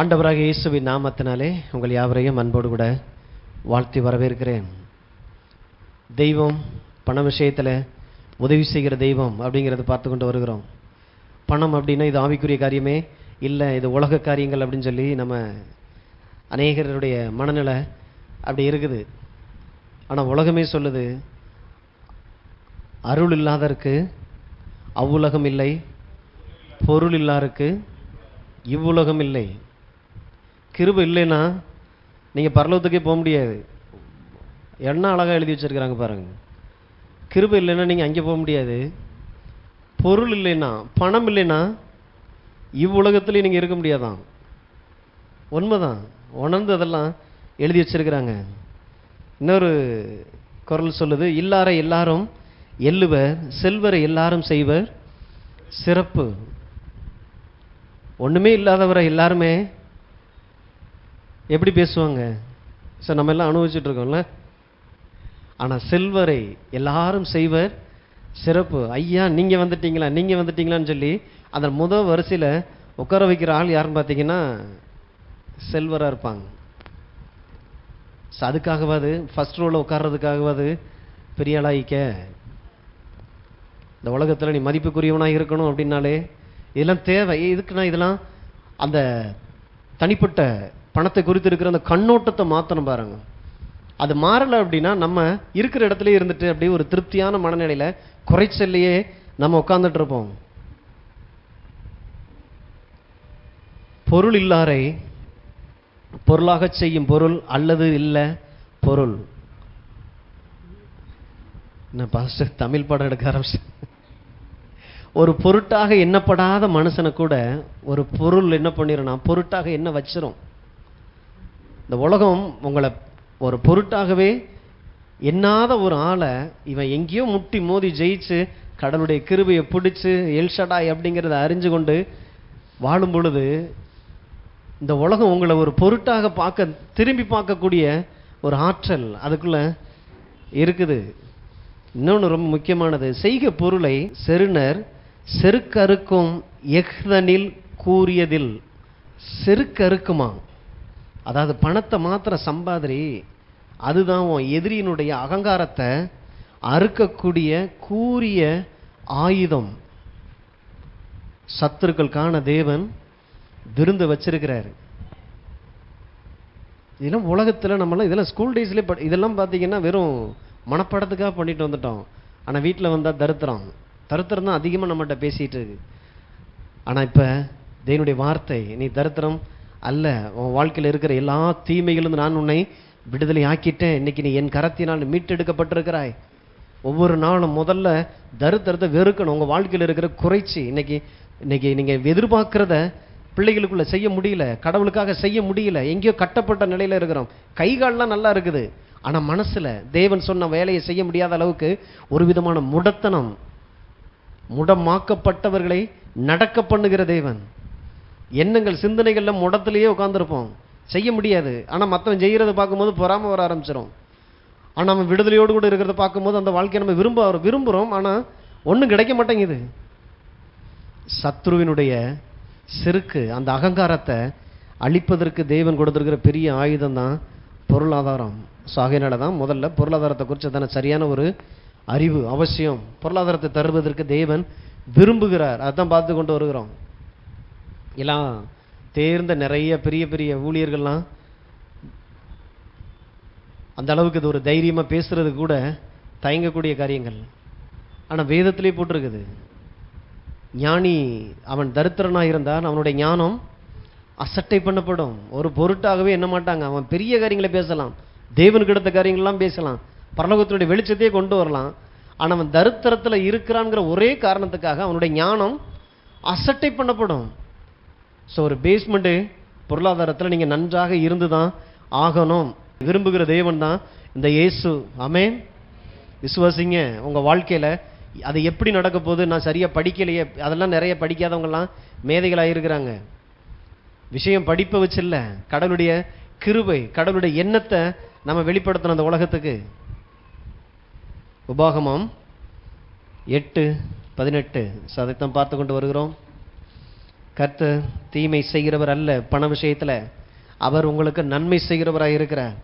ஆண்டவராக இயேசுவின் நாமத்தினாலே உங்கள் யாவரையும் அன்போடு கூட வாழ்த்தி வரவேற்கிறேன். தெய்வம் பண விஷயத்தில் உதவி செய்கிற தெய்வம் அப்படிங்கிறத பார்த்து கொண்டு வருகிறோம். பணம் அப்படின்னா இது ஆவிக்குரிய காரியமே இல்லை, இது உலக காரியங்கள் அப்படின்னு சொல்லி நம்ம அநேகருடைய மனநிலை அப்படி இருக்குது. ஆனால் உலகமே சொல்லுது, அருள் இல்லாதருக்கு அவ்வுலகம் இல்லை, பொருள் இல்லாருக்கு இவ்வுலகம் இல்லை. கிருபை இல்லைன்னா நீங்கள் பரலோகத்துக்கே போக முடியாது. என்ன அழகாக எழுதி வச்சிருக்கிறாங்க பாருங்க. கிருபை இல்லைன்னா நீங்கள் அங்கே போக முடியாது. பொருள் இல்லைன்னா, பணம் இல்லைன்னா இவ்வுலகத்துலேயும் நீங்கள் இருக்க முடியாதான். உண்மைதான், உணர்ந்து அதெல்லாம் எழுதி வச்சிருக்கிறாங்க. இன்னொரு குரல் சொல்லுது, இல்லாரை எல்லாரும் எள்ளுவர், செல்வரை எல்லாரும் செய்வர் சிறப்பு. ஒன்றுமே இல்லாதவரை எல்லாருமே எப்படி பேசுவாங்க? சார் நம்ம எல்லாம் அனுபவிச்சுட்டு இருக்கோம்ல. ஆனால் செல்வரை எல்லாரும் செய்வர் சிறப்பு. ஐயா நீங்கள் வந்துட்டீங்களா, நீங்கள் வந்துட்டீங்களான்னு சொல்லி அந்த முதல் வரிசையில் உட்கார வைக்கிற ஆள் யாருன்னு பார்த்தீங்கன்னா செல்வராக இருப்பாங்க. அதுக்காகவாது ஃபர்ஸ்ட் ரோவில் உட்கார்றதுக்காகவாது பெரிய ஆளாயிக்க, இந்த உலகத்தில் நீ மதிப்புக்குரியவனாக இருக்கணும் அப்படின்னாலே இதெல்லாம் தேவை. இதுக்குன்னா இதெல்லாம் அந்த தனிப்பட்ட பணத்தை குறித்து இருக்கிற அந்த கண்ணோட்டத்தை மாற்றணும் பாருங்க. அது மாறலை அப்படின்னா நம்ம இருக்கிற இடத்துல இருந்துட்டு அப்படியே ஒரு திருப்தியான மனநிலையில் குறைச்சல்லையே நம்ம உட்கார்ந்துட்டு இருப்போம். பொருள் இல்லாரை பொருளாக செய்யும் பொருள் அல்லது இல்லை பொருள். என்ன பாஸ்டர் தமிழ் படம் எடுக்க ஆரம்பிச்சு. ஒரு பொருட்டாக எண்ணப்படாத மனுஷனை கூட ஒரு பொருள் என்ன பண்ணிடும்னா பொருட்டாக என்ன வச்சிரும். இந்த உலகம் உங்களை ஒரு பொருட்டாகவே எண்ணாத ஒரு ஆளை இவன் எங்கேயோ முட்டி மோதி ஜெயிச்சு கடவுளுடைய கிருபையை பிடிச்சு எல்ஷடாய் அப்படிங்கிறத அறிஞ்சு கொண்டு வாழும் பொழுது இந்த உலகம் உங்களை ஒரு பொருட்டாக திரும்பி பார்க்கக்கூடிய ஒரு ஆற்றல் அதுக்குள்ள இருக்குது. இன்னொன்று ரொம்ப முக்கியமானது, செய்க பொருளை செருணர் செருக்கறுக்கும் எஹ்தனில் கூறியதில். செருக்கறுக்குமா, அதாவது பணத்தை மாத்திர சம்பாதிரி, அதுதான் உன் எதிரியினுடைய அகங்காரத்தை அறுக்கக்கூடிய கூரிய ஆயுதம். சத்துருக்கள் காண தேவன் விருந்து வச்சிருக்கிறாரு. இதெல்லாம் உலகத்தில் நம்மளாம் இதெல்லாம் ஸ்கூல் டேஸ்லேயே இதெல்லாம் பார்த்தீங்கன்னா வெறும் மனப்படத்துக்காக பண்ணிட்டு வந்துட்டோம். ஆனால் வீட்டில் வந்தால் தருத்திரம் தான் அதிகமாக நம்மகிட்ட பேசிகிட்டு இருக்கு. ஆனால் இப்போ தேவனுடைய வார்த்தை, நீ தரித்திரம் அல்ல, உன் வாழ்க்கையில் இருக்கிற எல்லா தீமைகளிலிருந்து நான் உன்னை விடுதலை ஆக்கிட்டேன், இன்னைக்கு நீ என் கரத்தினால் மீட்டெடுக்கப்பட்டிருக்கிறாய். ஒவ்வொரு நாளும் முதல்ல தரித்திரத்தை வெறுக்கணும். உங்கள் வாழ்க்கையில் இருக்கிற குறைச்சி இன்னைக்கு நீங்கள் எதிர்பார்க்கிறத பிள்ளைகளுக்குள்ள செய்ய முடியல, கடவுளுக்காக செய்ய முடியல, எங்கேயோ கட்டப்பட்ட நிலையில் இருக்கிறோம். கைகாலெலாம் நல்லா இருக்குது, ஆனால் மனசில் தேவன் சொன்ன வேலையை செய்ய முடியாத அளவுக்கு ஒரு விதமான முடத்தனம். முடமாக்கப்பட்டவர்களை நடக்க பண்ணுகிற தேவன். எண்ணங்கள் சிந்தனைகள்ல முடத்திலேயே உட்காந்துருப்போம், செய்ய முடியாது. ஆனால் மற்றவன் செய்கிறத பார்க்கும்போது பொறாம வர ஆரம்பிச்சிடும். ஆனால் நம்ம விடுதலையோடு கூட இருக்கிறத பார்க்கும்போது அந்த வாழ்க்கையை நம்ம விரும்புகிறோம், ஆனால் ஒன்றும் கிடைக்க மாட்டேங்குது. சத்ருவினுடைய செருக்கு, அந்த அகங்காரத்தை அழிப்பதற்கு தேவன் கொடுத்திருக்கிற பெரிய ஆயுதம் தான் பொருளாதாரம். ஸோ ஆகையினால தான் முதல்ல பொருளாதாரத்தை குறித்து தானே சரியான ஒரு அறிவு அவசியம். பொருளாதாரத்தை தருவதற்கு தேவன் விரும்புகிறார். அதுதான் பார்த்து கொண்டு வருகிறோம். எல்லாம் தேர்ந்த நிறைய பெரிய பெரிய ஊழியர்கள்லாம் அந்த அளவுக்கு இது ஒரு தைரியமாக பேசுறது கூட தயங்கக்கூடிய காரியங்கள். ஆனால் வேதத்திலே போட்டிருக்குது, ஞானி அவன் தரித்திரனாக இருந்தால் அவனுடைய ஞானம் அசட்டை பண்ணப்படும். ஒரு பொருட்டாகவே என்ன மாட்டாங்க. அவன் பெரிய காரியங்களை பேசலாம், தேவனுக்கு எடுத்த காரியங்கள்லாம் பேசலாம், பரலோகத்தினுடைய வெளிச்சத்தையே கொண்டு வரலாம். ஆனால் அவன் தரித்திரத்தில் இருக்கிறான்ங்கிற ஒரே காரணத்துக்காக அவனுடைய ஞானம் அசட்டை பண்ணப்படும். ஸோ ஒரு பேஸ்மெண்ட்டு பொருளாதாரத்தில் நீங்கள் நன்றாக இருந்து தான் ஆகணும். விரும்புகிற தேவன் தான் இந்த இயேசு. ஆமென். விசுவாசிங்க. உங்கள் வாழ்க்கையில் அது எப்படி நடக்க போகுது, நான் சரியாக படிக்கலையே, அதெல்லாம் நிறைய படிக்காதவங்கெல்லாம் மேதைகளாக இருக்கிறாங்க. விஷயம் படிப்பை வச்சு இல்லை, கடவுளுடைய கிருபை, கடவுளுடைய எண்ணத்தை நம்ம வெளிப்படுத்தணும் அந்த உலகத்துக்கு. உபாகமம் 8:18 அதைத்தான் பார்த்து கொண்டு வருகிறோம். கர்த்தர் தீமை செய்கிறவர் அல்ல. பண விஷயத்துல அவர் உங்களுக்கு நன்மை செய்கிறவராய் இருக்கிறார்.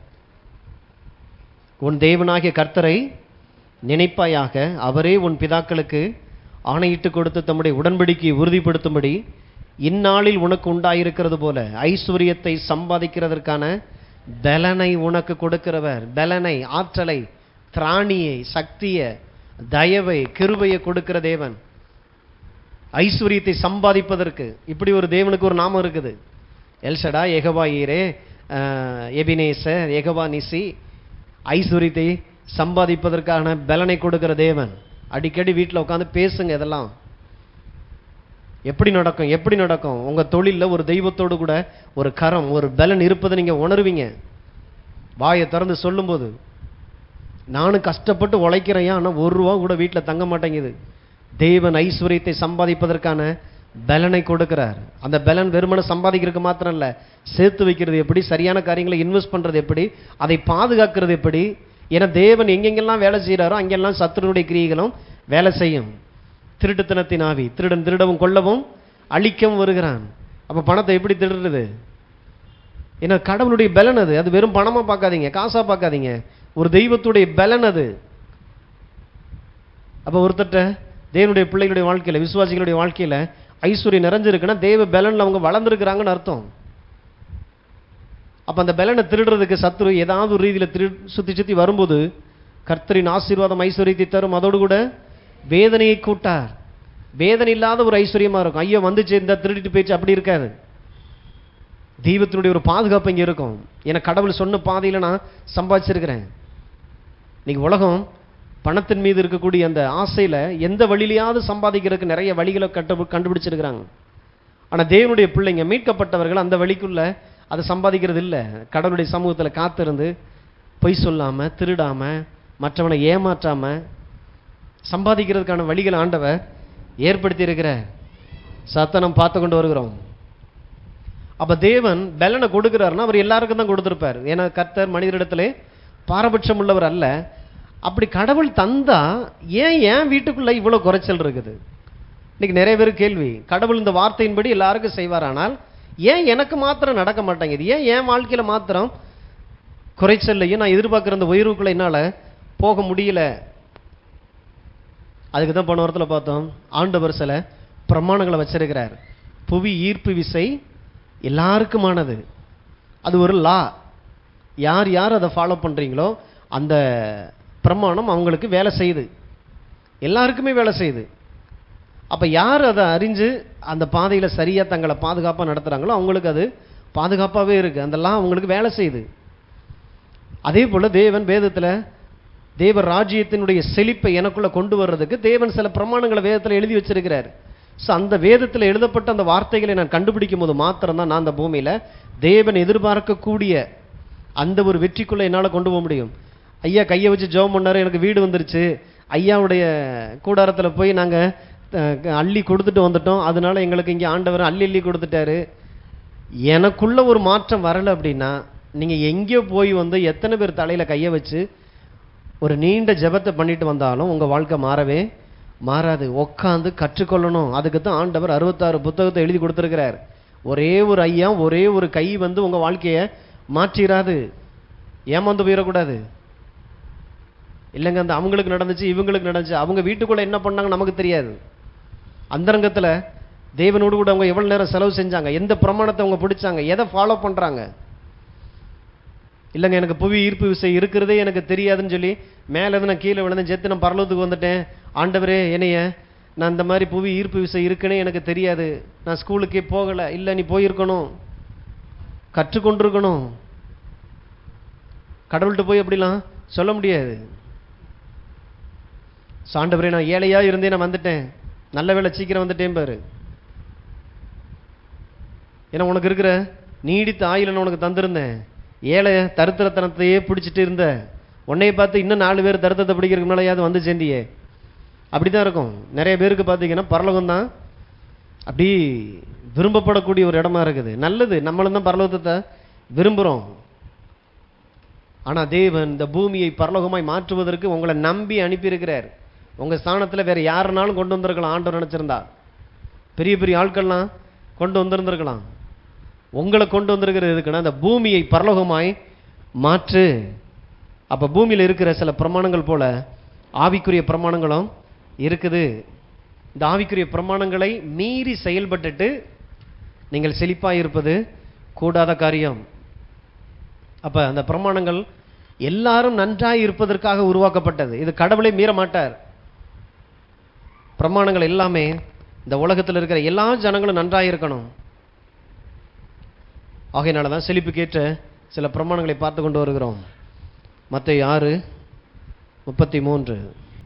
உன் தேவனாகிய கர்த்தரை நினைப்பாயாக. அவரே உன் பிதாக்களுக்கு ஆணையிட்டு கொடுத்து தம்முடைய உடன்படிக்கையை உறுதிப்படுத்தும்படி இந்நாளில் உனக்கு உண்டாயிருக்கிறது போல ஐஸ்வர்யத்தை சம்பாதிக்கிறதற்கான பலனை உனக்கு கொடுக்கிறவர். பலனை, ஆற்றலை, திராணியை, சக்தியை, தயவை, கிருபையை கொடுக்கிற தேவன். ஐஸ்வர்யத்தை சம்பாதிப்பதற்கு இப்படி ஒரு தேவனுக்கு ஒரு நாமம் இருக்குது. எல்ஷடா, யெகோவா ஈரே, எபினேசர், யெகோவா நிசி. ஐஸ்வர்யத்தை சம்பாதிப்பதற்கான பலனை கொடுக்கிற தேவன். அடிக்கடி வீட்டில் உட்காந்து பேசுங்க. இதெல்லாம் எப்படி நடக்கும்? எப்படி நடக்கும்? உங்க தொழிலில் ஒரு தெய்வத்தோடு கூட ஒரு கரம், ஒரு பலன் இருப்பதை நீங்க உணர்வீங்க. வாயை திறந்து சொல்லும்போது, நானும் கஷ்டப்பட்டு உழைக்கிறேன், ஆனால் ஒரு ரூபா கூட வீட்டில் தங்க மாட்டேங்குது. தேவன் ஐஸ்வர்யத்தை சம்பாதிப்பதற்கான பலனை கொடுக்கிறார். அந்த பலன் வெறுமனை சம்பாதிக்கிறதுக்கு மாத்திரம் இல்லை, சேர்த்து வைக்கிறது எப்படி, சரியான காரியங்களை இன்வெஸ்ட் பண்றது எப்படி, அதை பாதுகாக்கிறது எப்படி. ஏன்னா தேவன் எங்கெங்கெல்லாம் வேலை செய்கிறாரோ அங்கெல்லாம் சத்துருடைய கிரியைகளும் வேலை செய்யும். திருட்டுத்தனத்தின் ஆவி, திருடன் திருடவும் கொல்லவும் அழிக்கவும் வருகிறான். அப்ப பணத்தை எப்படி திருடுறது? ஏன்னா கடவுளுடைய பலன் அது. அது வெறும் பணமா பார்க்காதீங்க, காசா பார்க்காதீங்க, ஒரு தெய்வத்துடைய பலன் அது. அப்ப ஒருத்தட்ட தேவனுடைய பிள்ளைகளுடைய வாழ்க்கையில, விசுவாசிகளுடைய வாழ்க்கையில ஐஸ்வர்யம் நிறைஞ்சிருக்குன்னா தேவ பலன்ல அவங்க வளர்ந்துருக்கிறாங்கன்னு அர்த்தம். அப்ப அந்த பலனை திருடுறதுக்கு சத்துரு ஏதாவது ஒரு ரீதியில சுத்தி சுத்தி வரும்போது கர்த்தரின் ஆசீர்வாதம் ஐஸ்வர்யத்தை தரும், அதோடு கூட வேதனையை கூட்டார். வேதனை இல்லாத ஒரு ஐஸ்வர்யமா இருக்கும். ஐயோ வந்துச்சு, இந்த திருடிட்டு போயிடுச்சு, அப்படி இருக்காது. தெய்வத்தினுடைய ஒரு பாதுகாப்பு இங்கே இருக்கும். ஏன்னா கடவுள் சொன்ன பாதையில நான் சம்பாதிச்சிருக்கிறேன். இன்னைக்கு உலகம் பணத்தின் மீது இருக்கக்கூடிய அந்த ஆசையில எந்த வழியிலையாவது சம்பாதிக்கிறதுக்கு நிறைய வழிகளை கண்டுபிடிச்சிருக்கிறாங்க. ஆனா தேவனுடைய பிள்ளைங்க, மீட்கப்பட்டவர்கள் அந்த வழிக்குள்ள அதை சம்பாதிக்கிறது இல்லை. கடவுளுடைய சமூகத்தில் காத்திருந்து பொய் சொல்லாம, திருடாம, மற்றவனை ஏமாற்றாம சம்பாதிக்கிறதுக்கான வழிகள் ஆண்டவர் ஏற்படுத்தி இருக்கிற சத்தனம் பார்த்து கொண்டு வருகிறோம். அப்ப தேவன் பலனை கொடுக்கிறாருன்னா அவர் எல்லாருக்கும் தான் கொடுத்திருப்பார். ஏன்னா கர்த்தர் மனிதரிடத்திலே பாரபட்சம் உள்ளவர் அல்ல. அப்படி கடவுள் தந்தா ஏன் வீட்டுக்குள்ள இவ்வளவு குறைச்சல் இருக்குது? இன்னைக்கு நிறைய பேர் கேள்வி. கடவுள் இந்த வார்த்தையின்படி எல்லாருக்கும் செய்வார், ஆனால் ஏன் எனக்கு மாத்திரம் நடக்க மாட்டேங்குது? ஏன் என் வாழ்க்கையில மாத்திரம் குறைச்சல்லையும் நான் எதிர்பார்க்கிற அந்த உயர்வுக்குள்ள என்னால போக முடியல? அதுக்கு தான் போன வாரத்தில் பார்த்தோம், ஆண்டவர் சில பிரமாணங்களை வச்சிருக்கிறார். புவி ஈர்ப்பு விசை எல்லாருக்குமானது. அது ஒரு லா. யார் யார் அதை ஃபாலோ பண்றீங்களோ அந்த பிரமாணம் அவங்களுக்கு வேலை செய்யுது, எல்லாருக்குமே வேலை செய்யுது. அப்ப யார் அதை அறிஞ்சு அந்த பாதையில சரியா தங்களை பாதுகாப்பாக நடத்துறாங்களோ அவங்களுக்கு அது பாதுகாப்பாகவே இருக்கு. அந்த லா அவங்களுக்கு வேலை செய்யுது. அதே போல தேவன் வேதத்துல தேவ ராஜ்யத்தினுடைய செழிப்பை எனக்குள்ள கொண்டு வர்றதுக்கு தேவன் சில பிரமாணங்களை வேதத்தில் எழுதி வச்சிருக்கிறார். ஸோ அந்த வேதத்தில் எழுதப்பட்ட அந்த வார்த்தைகளை நான் கண்டுபிடிக்கும் போது மாத்திரம்தான் நான் அந்த பூமியில தேவன் எதிர்பார்க்கக்கூடிய அந்த ஒரு வெற்றிக்குள்ள என்னால் கொண்டு போக முடியும். ஐயா கையை வச்சு ஜெபம் பண்ணாரு, எனக்கு வீடு வந்துருச்சு, ஐயாவுடைய கூடாரத்தில் போய் நாங்கள் அள்ளி கொடுத்துட்டு வந்துட்டோம், அதனால எங்களுக்கு இங்கே ஆண்டவர் அள்ளி அள்ளி கொடுத்துட்டாரு. எனக்குள்ள ஒரு மாற்றம் வரலை அப்படின்னா நீங்கள் எங்கேயோ போய் வந்து எத்தனை பேர் தலையில் கையை வச்சு ஒரு நீண்ட ஜெபத்தை பண்ணிட்டு வந்தாலும் உங்கள் வாழ்க்கை மாறவே மாறாது. உட்காந்து கற்றுக்கொள்ளணும். அதுக்கு தான் ஆண்டவர் 66 புத்தகத்தை எழுதி கொடுத்துருக்கிறார். ஒரே ஒரு ஐயா, ஒரே ஒரு கை வந்து உங்கள் வாழ்க்கையை மாற்றிடாது. ஏமாந்து போயிடக்கூடாது. இல்லைங்க அந்த அவங்களுக்கு நடந்துச்சு, இவங்களுக்கு நடந்துச்சு, அவங்க வீட்டுக்குள்ளே என்ன பண்ணாங்க நமக்கு தெரியாது. அந்தரங்கத்தில் தேவனோடு கூட அவங்க எவ்வளோ நேரம் செலவு செஞ்சாங்க, எந்த பிரமாணத்தை அவங்க பிடிச்சாங்க, எதை ஃபாலோ பண்ணுறாங்க. இல்லைங்க எனக்கு புவி ஈர்ப்பு விசை இருக்கிறதே எனக்கு தெரியாதுன்னு சொல்லி மேலேருந்து நான் கீழே விழுந்தேன், செத்து நான் பரலோகத்துக்கு வந்துட்டேன், ஆண்டவரே என்னைய நான் இந்த மாதிரி புவி ஈர்ப்பு விசை இருக்குன்னே எனக்கு தெரியாது, நான் ஸ்கூலுக்கே போகலை. இல்லை, நீ போயிருக்கணும், கற்றுக்கொண்டிருக்கணும். கடவுள்கிட்ட போய் அப்படிலாம் சொல்ல முடியாது. ஆண்டவரே நான் ஏழையா இருந்தே நான் வந்துட்டேன், நல்ல வேலை சீக்கிரம் வந்துட்டேன் பாரு. ஏன்னா உனக்கு இருக்கிற நீடித்த ஆயுளை உனக்கு தந்திருந்தேன். ஏழை தருத்திரத்தனத்தையே பிடிச்சிட்டு இருந்த உன்னைய பார்த்து இன்னும் 4 பேர் தருத்தத்தை பிடிக்கிறதுக்கு மேலேயாவது வந்து சேர்ந்தியே. அப்படிதான் இருக்கும். நிறைய பேருக்கு பார்த்தீங்கன்னா பரலோகம் தான் அப்படி விரும்பப்படக்கூடிய ஒரு இடமா இருக்குது. நல்லது, நம்மளும் தான் பரலோகத்தை விரும்புகிறோம். ஆனால் தேவன் இந்த பூமியை பரலோகமாய் மாற்றுவதற்கு உங்களை நம்பி அனுப்பியிருக்கிறார். உங்கள் ஸ்தானத்தில் வேற யாருனாலும் கொண்டு வந்திருக்கலாம் ஆண்டவர் நினைச்சிருந்தா. பெரிய பெரிய ஆட்கள்லாம் கொண்டு வந்திருந்திருக்கலாம். உங்களை கொண்டு வந்திருக்கிறது எதுக்குன்னா, அந்த பூமியை பரலோகமாய் மாற்று. அப்ப பூமியில் இருக்கிற சில பிரமாணங்கள் போல ஆவிக்குரிய பிரமாணங்களும் இருக்குது. இந்த ஆவிக்குரிய பிரமாணங்களை மீறி செயல்பட்டுட்டு நீங்கள் செழிப்பாய் இருப்பது கூடாத காரியம். அப்ப அந்த பிரமாணங்கள் எல்லாரும் நன்றாய் இருப்பதற்காக உருவாக்கப்பட்டது. இது கடவுளை மீற மாட்டார். பிரமாணங்கள் எல்லாமே இந்த உலகத்தில் இருக்கிற எல்லா ஜனங்களும் நன்றாய் இருக்கணும். ஆகையினாலதான் செழிப்புக்கேற்ற சில பிரமாணங்களை பார்த்து கொண்டு வருகிறோம். மத்தேயு 6:33.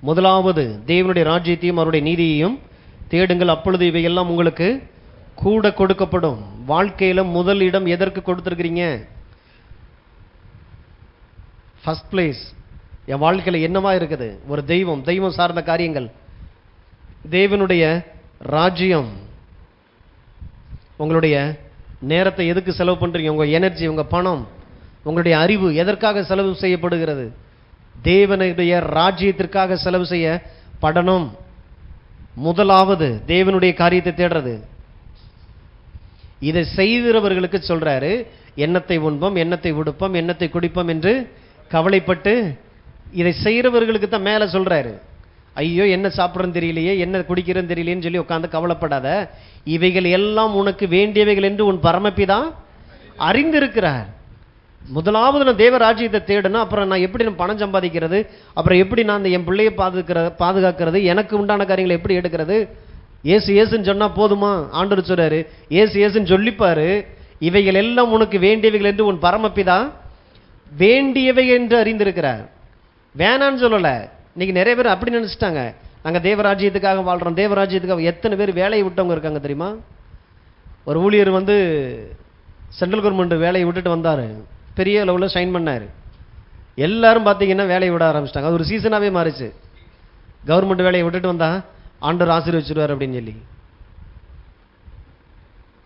முதலாவது தேவனுடைய ராஜ்யத்தையும் அவருடைய நீதியையும் தேடுங்கள், அப்பொழுது இவையெல்லாம் உங்களுக்கு கூட கொடுக்கப்படும். வாழ்க்கையில முதல் இடம் எதற்கு கொடுத்திருக்கிறீங்க? ஃபர்ஸ்ட் பிளேஸ் என் வாழ்க்கையில என்னவா இருக்குது? ஒரு தெய்வம் சார்ந்த காரியங்கள், தேவனுடைய ராஜ்யம். உங்களுடைய நேரத்தை எதுக்கு செலவு பண்றீங்க? உங்க எனர்ஜி, உங்க பணம், உங்களுடைய அறிவு எதற்காக செலவு செய்யப்படுகிறது? தேவனுடைய ராஜ்யத்திற்காக செலவு செய்யப்படணும். முதலாவது தேவனுடைய காரியத்தை தேடுறது. இதை செய்கிறவர்களுக்கு சொல்றாரு, எண்ணத்தை உண்போம், எண்ணத்தை உடுப்போம், எண்ணத்தை குடிப்போம் என்று கவலைப்பட்டு இதை செய்கிறவர்களுக்கு தான் மேல சொல்றாரு. ஐயோ என்ன சாப்பிட்றன்னு தெரியலையே, என்ன குடிக்கிறன்னு தெரியலையேன்னு சொல்லி உட்காந்து கவலைப்படாத. இவைகள் எல்லாம் உனக்கு வேண்டியவைகள் என்று உன் பரமபிதா அறிந்திருக்கிறார். முதலாவது நான் தேவ ராஜ்யத்தை தேடணும். அப்புறம் நான் எப்படி நான் பணம் சம்பாதிக்கிறது, அப்புறம் எப்படி நான் என் பிள்ளையை பாதுகாக்கிறது, எனக்கு உண்டான காரியங்களை எப்படி எடுக்கிறது? ஏசுன்னு சொன்னா போதுமா? ஆண்டவர் சொல்றாரு, ஏசுன்னு சொல்லிப்பாரு. இவைகள் எல்லாம் உனக்கு வேண்டியவைகள் என்று உன் பரமபிதா வேண்டியவை என்று அறிந்திருக்கிறார். வேணான்னு சொல்லல. இன்னைக்கு நிறைய பேர் அப்படி நினைச்சிட்டாங்க, நாங்க தேவராஜ்யத்துக்காக வாழ்றோம், தேவராஜ்யத்துக்காக. எத்தனை பேர் வேலையை விட்டவங்க இருக்காங்க தெரியுமா? ஒரு ஊழியர் சென்ட்ரல் கவர்மெண்ட் வேலையை விட்டுட்டு வந்தாரு, பெரிய லெவலில் ஷைன் பண்ணாரு. எல்லாரும் பார்த்தீங்கன்னா வேலையை விட ஆரம்பிச்சிட்டாங்க. அது ஒரு சீசனாகவே மாறிச்சு. கவர்மெண்ட் வேலையை விட்டுட்டு வந்தா ஆண்டவர் ஆசீர்வதிச்சிருவார் அப்படின்னு சொல்லி.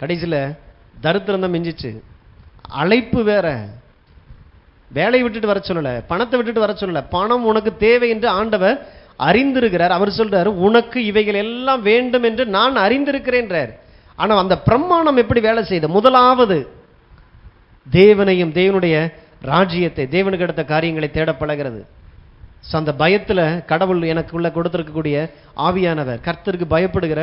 கடைசியில் தரித்திரம் தான் மிஞ்சிச்சு. அழைப்பு வேற. வேலையை விட்டுட்டு வர சொல்லல, பணத்தை விட்டுட்டு வர சொல்லல. பணம் உனக்கு தேவை என்று ஆண்டவர் அறிந்திருக்கிறார். அவர் சொல்றாரு, உனக்கு இவைகள் எல்லாம் வேண்டும் என்று நான் அறிந்திருக்கிறேன்றார். ஆனா அந்த பிரமாணம் எப்படி வேலை செய்த? முதலாவது தேவனையும் தேவனுடைய ராஜ்யத்தை, தேவனுக்கு அடுத்த காரியங்களை தேட பழகிறது. அந்த பயத்துல கடவுள் எனக்குள்ள கொடுத்திருக்கக்கூடிய ஆவியானவர் கர்த்தருக்கு பயப்படுகிற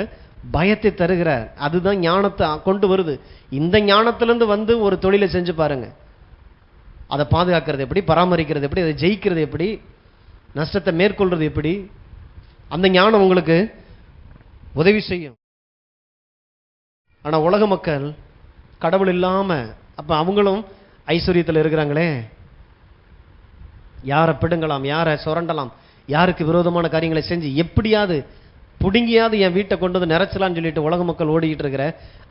பயத்தை தருகிறார். அதுதான் ஞானத்தை கொண்டு வருது. இந்த ஞானத்திலிருந்து ஒரு தொழிலை செஞ்சு பாருங்க. அதை பாதுகாக்கிறது எப்படி, பராமரிக்கிறது எப்படி, அதை ஜெயிக்கிறது எப்படி, நஷ்டத்தை மேற்கொள்றது எப்படி, அந்த ஞானம் உங்களுக்கு உதவி செய்யும். ஆனா உலக மக்கள் கடவுள் இல்லாம, அப்ப அவங்களும் ஐஸ்வர்யத்தில் இருக்கிறாங்களே. யாரை பிடுங்கலாம், யாரை சுரண்டலாம், யாருக்கு விரோதமான காரியங்களை செஞ்சு எப்படியாவது புடுங்கியாவது என் வீட்டை கொண்டு வந்து நிறைச்சலான்னு சொல்லிட்டு உலக மக்கள் ஓடிக்கிட்டு இருக்கிற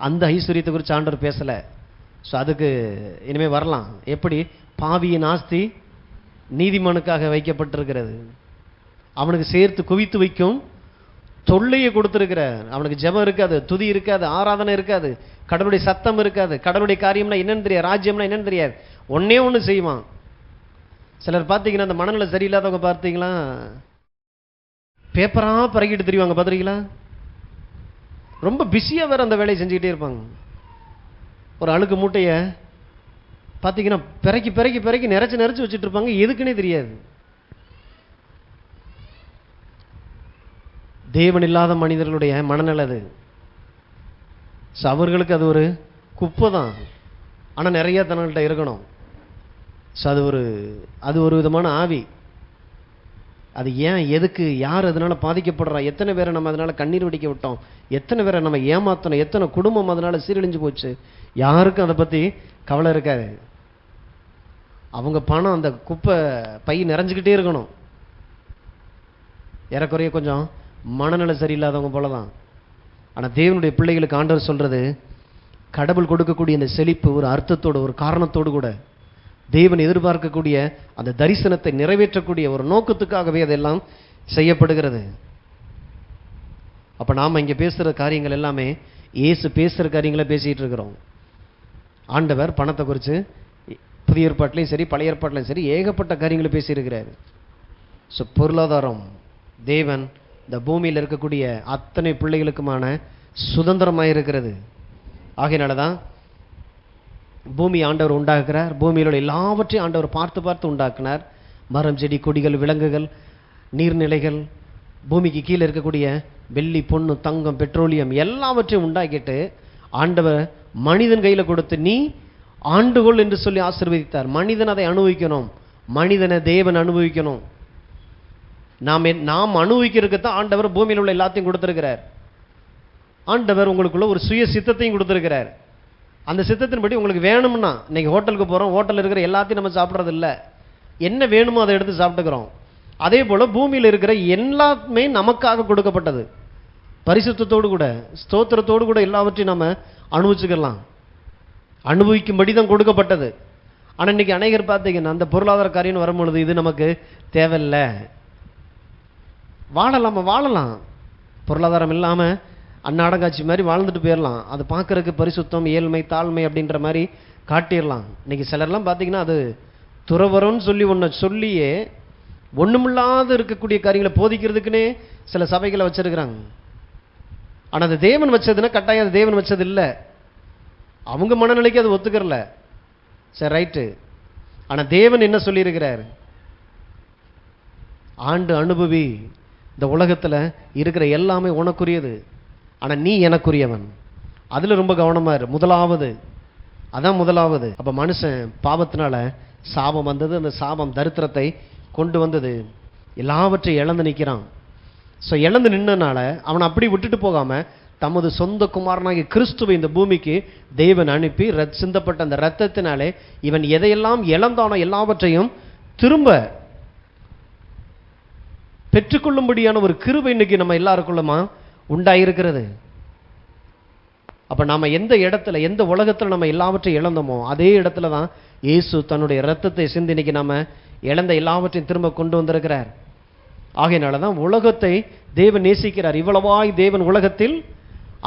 அந்த ஐஸ்வர்யத்தை குறித்து ஆண்டவர் பேசல. ஸோ அதுக்கு இனிமே வரலாம். எப்படி? பாவியின் ஆஸ்தி நீதிமானுக்காக வைக்கப்பட்டிருக்கிறது. அவனுக்கு சேர்த்து குவித்து வைக்கும் தொல்லையை கொடுத்திருக்கிறார். அவனுக்கு ஜெபம் இருக்காது, துதி இருக்காது, ஆராதனை இருக்காது, கடவுளுடைய சத்தம் இருக்காது. கடவுளுடைய காரியம்னா என்னன்னு தெரியாது, ராஜ்யம்னா என்னன்னு தெரியாது. ஒன்னே ஒன்று செய்வான். சிலர் பார்த்தீங்கன்னா அந்த மனநிலை சரியில்லாதவங்க பார்த்தீங்களா, பேப்பரா பறக்கிட்டு தெரியுவாங்க. பார்த்துருக்கீங்களா? ரொம்ப பிஸியா வேற அந்த வேலையை செஞ்சுக்கிட்டே இருப்பாங்க. ஒரு அழுக்கு மூட்டைய பார்த்தீங்கன்னா பிறக்கி பிறக்கி பிறக்கி நிறைச்சு வச்சுட்டு இருப்பாங்க. எதுக்குன்னே தெரியாது. தேவன் இல்லாத மனிதர்களுடைய மனநிலை அது. அவர்களுக்கு அது ஒரு குப்பை தான். ஆனால் நிறைய தனங்கள்கிட்ட இருக்கணும். அது ஒரு விதமான ஆவி. அது ஏன், எதுக்கு, யார் அதனால பாதிக்கப்படுறா, எத்தனை பேரை நம்ம அதனால கண்ணீர் வடிக்க விட்டோம், எத்தனை பேரை நம்ம ஏமாத்தணும், எத்தனை குடும்பம் அதனால சீரழிஞ்சு போச்சு, யாருக்கும் அதை பற்றி கவலை இருக்காது. அவங்க பணம் அந்த குப்பை பை நிறைஞ்சுக்கிட்டே இருக்கணும். ஏறக்குறைய கொஞ்சம் மனநிலை சரியில்லாதவங்க போலதான். ஆனால் தேவனுடைய பிள்ளைகளுக்கு ஆண்டவர் சொல்றது, கடவுள் கொடுக்கக்கூடிய இந்த செழிப்பு ஒரு அர்த்தத்தோடு, ஒரு காரணத்தோடு கூட, தேவன் எதிர்பார்க்கக்கூடிய அந்த தரிசனத்தை நிறைவேற்றக்கூடிய ஒரு நோக்கத்துக்காகவே அதெல்லாம் செய்யப்படுகிறது. அப்ப நாம இங்க பேசுற காரியங்கள் எல்லாமே இயேசு பேசுற காரியங்களை பேசிட்டு இருக்கிறோம். ஆண்டவர் பணத்தை குறித்து புதிய ஏற்பாட்டிலையும் சரி பழைய ஏற்பாட்டிலையும் சரி ஏகப்பட்ட காரியங்களை பேசியிருக்கிறார். ஸோ பொருளாதாரம் தேவன் இந்த பூமியில் இருக்கக்கூடிய அத்தனை பிள்ளைகளுக்குமான சுதந்திரமாக இருக்கிறது. ஆகையினால தான் பூமி ஆண்டவர் உண்டாக்குறார். பூமியில் உள்ள எல்லாவற்றையும் ஆண்டவர் பார்த்து பார்த்து உண்டாக்குனார். மரம், செடி, கொடிகள், விலங்குகள், நீர்நிலைகள், பூமிக்கு கீழே இருக்கக்கூடிய வெள்ளி, பொண்ணு, தங்கம், பெட்ரோலியம் எல்லாவற்றையும் உண்டாக்கிட்டு ஆண்டவர் மனிதன் கையில் கொடுத்து நீ ஆண்டுகொள் என்று சொல்லி ஆசீர்வதித்தார். மனிதன் அதை அனுபவிக்கணும். மனிதனை தேவன் அனுபவிக்கணும். நாம் அனுபவிக்கிறதுக்கு தான் ஆண்டவர் பூமியில் உள்ள எல்லாத்தையும் கொடுத்திருக்கிறார். ஆண்டவர் உங்களுக்குள்ள ஒரு சுய சித்தத்தையும் கொடுத்திருக்கிறார். அந்த சித்தத்தின்படி உங்களுக்கு வேணும்னா, இன்னைக்கு ஹோட்டலுக்கு போகிறோம், ஹோட்டலில் இருக்கிற எல்லாத்தையும் நம்ம சாப்பிட்றது இல்லை, என்ன வேணுமோ அதை எடுத்து சாப்பிட்டுக்கிறோம். அதே போல் பூமியில் இருக்கிற எல்லாமே நமக்காக கொடுக்கப்பட்டது. பரிசுத்தத்தோடு கூட, ஸ்தோத்திரத்தோடு கூட எல்லாவற்றையும் நம்ம அனுபவிச்சுக்கலாம். அனுபவிக்கும்படி தான் கொடுக்கப்பட்டது. ஆனால் இன்னைக்கு அநேகர் பார்த்தீங்கன்னா அந்த பொருளாதார காரியம் வரும்பொழுது இது நமக்கு தேவையில்லை, வாழலாம், பொருளாதாரம் இல்லாமல் அன்னாடங்காட்சி மாதிரி வாழ்ந்துட்டு போயிடலாம். அது பார்க்கறதுக்கு பரிசுத்தம், ஏழ்மை, தாழ்மை அப்படின்ற மாதிரி காட்டிடலாம். இன்னைக்கு சிலர்லாம் பார்த்தீங்கன்னா அது துறவரம்னு சொல்லி ஒன்று சொல்லியே ஒன்றுமில்லாத இருக்கக்கூடிய காரியங்களை போதிக்கிறதுக்குன்னே சில சபைகளை வச்சிருக்கிறாங்க. ஆனால் அது தேவன் வச்சதுன்னா கட்டாயம் அது தேவன் வச்சது இல்லை. அவங்க மனநிலைக்கு அது ஒத்துக்கிறல, சரி ரைட்டு. ஆனால் தேவன் என்ன சொல்லியிருக்கிறார்? ஆண்டு அனுபவி, இந்த உலகத்தில் இருக்கிற எல்லாமே உனக்குரியது, ஆனால் நீ எனக்குரியவன். அதில் ரொம்ப கவனமாக இரு. அதான் முதலாவது. அப்போ மனுஷன் பாவத்தினால சாபம் வந்தது. அந்த சாபம் தரித்திரத்தை கொண்டு வந்தது. எல்லாவற்றையும் இழந்து நிற்கிறான். ஸோ இழந்து நின்றனால அவனை அப்படி விட்டுட்டு போகாமல் தமது சொந்த குமாரனாகிய கிறிஸ்துவை இந்த பூமிக்கு தேவன் அனுப்பி சிந்தப்பட்ட அந்த இரத்தத்தினாலே இவன் எதையெல்லாம் இழந்தானோ எல்லாவற்றையும் திரும்ப பெற்றுக்கொள்ளும்படியான ஒரு கிருபை இன்னைக்கு நம்ம எல்லாருக்குள்ளமா உண்டாயிருக்கிறது. அப்ப நாம எந்த இடத்துல, எந்த உலகத்துல நம்ம எல்லாவற்றையும் இழந்தோமோ அதே இடத்துல தான் இயேசு தன்னுடைய இரத்தத்தை சிந்தி இன்னைக்கு நம்ம இழந்த எல்லாவற்றையும் திரும்ப கொண்டு வந்திருக்கிறார். ஆகையினால தான் உலகத்தை தேவன் நேசிக்கிறார். இவ்வளவாய் தேவன் உலகத்தில்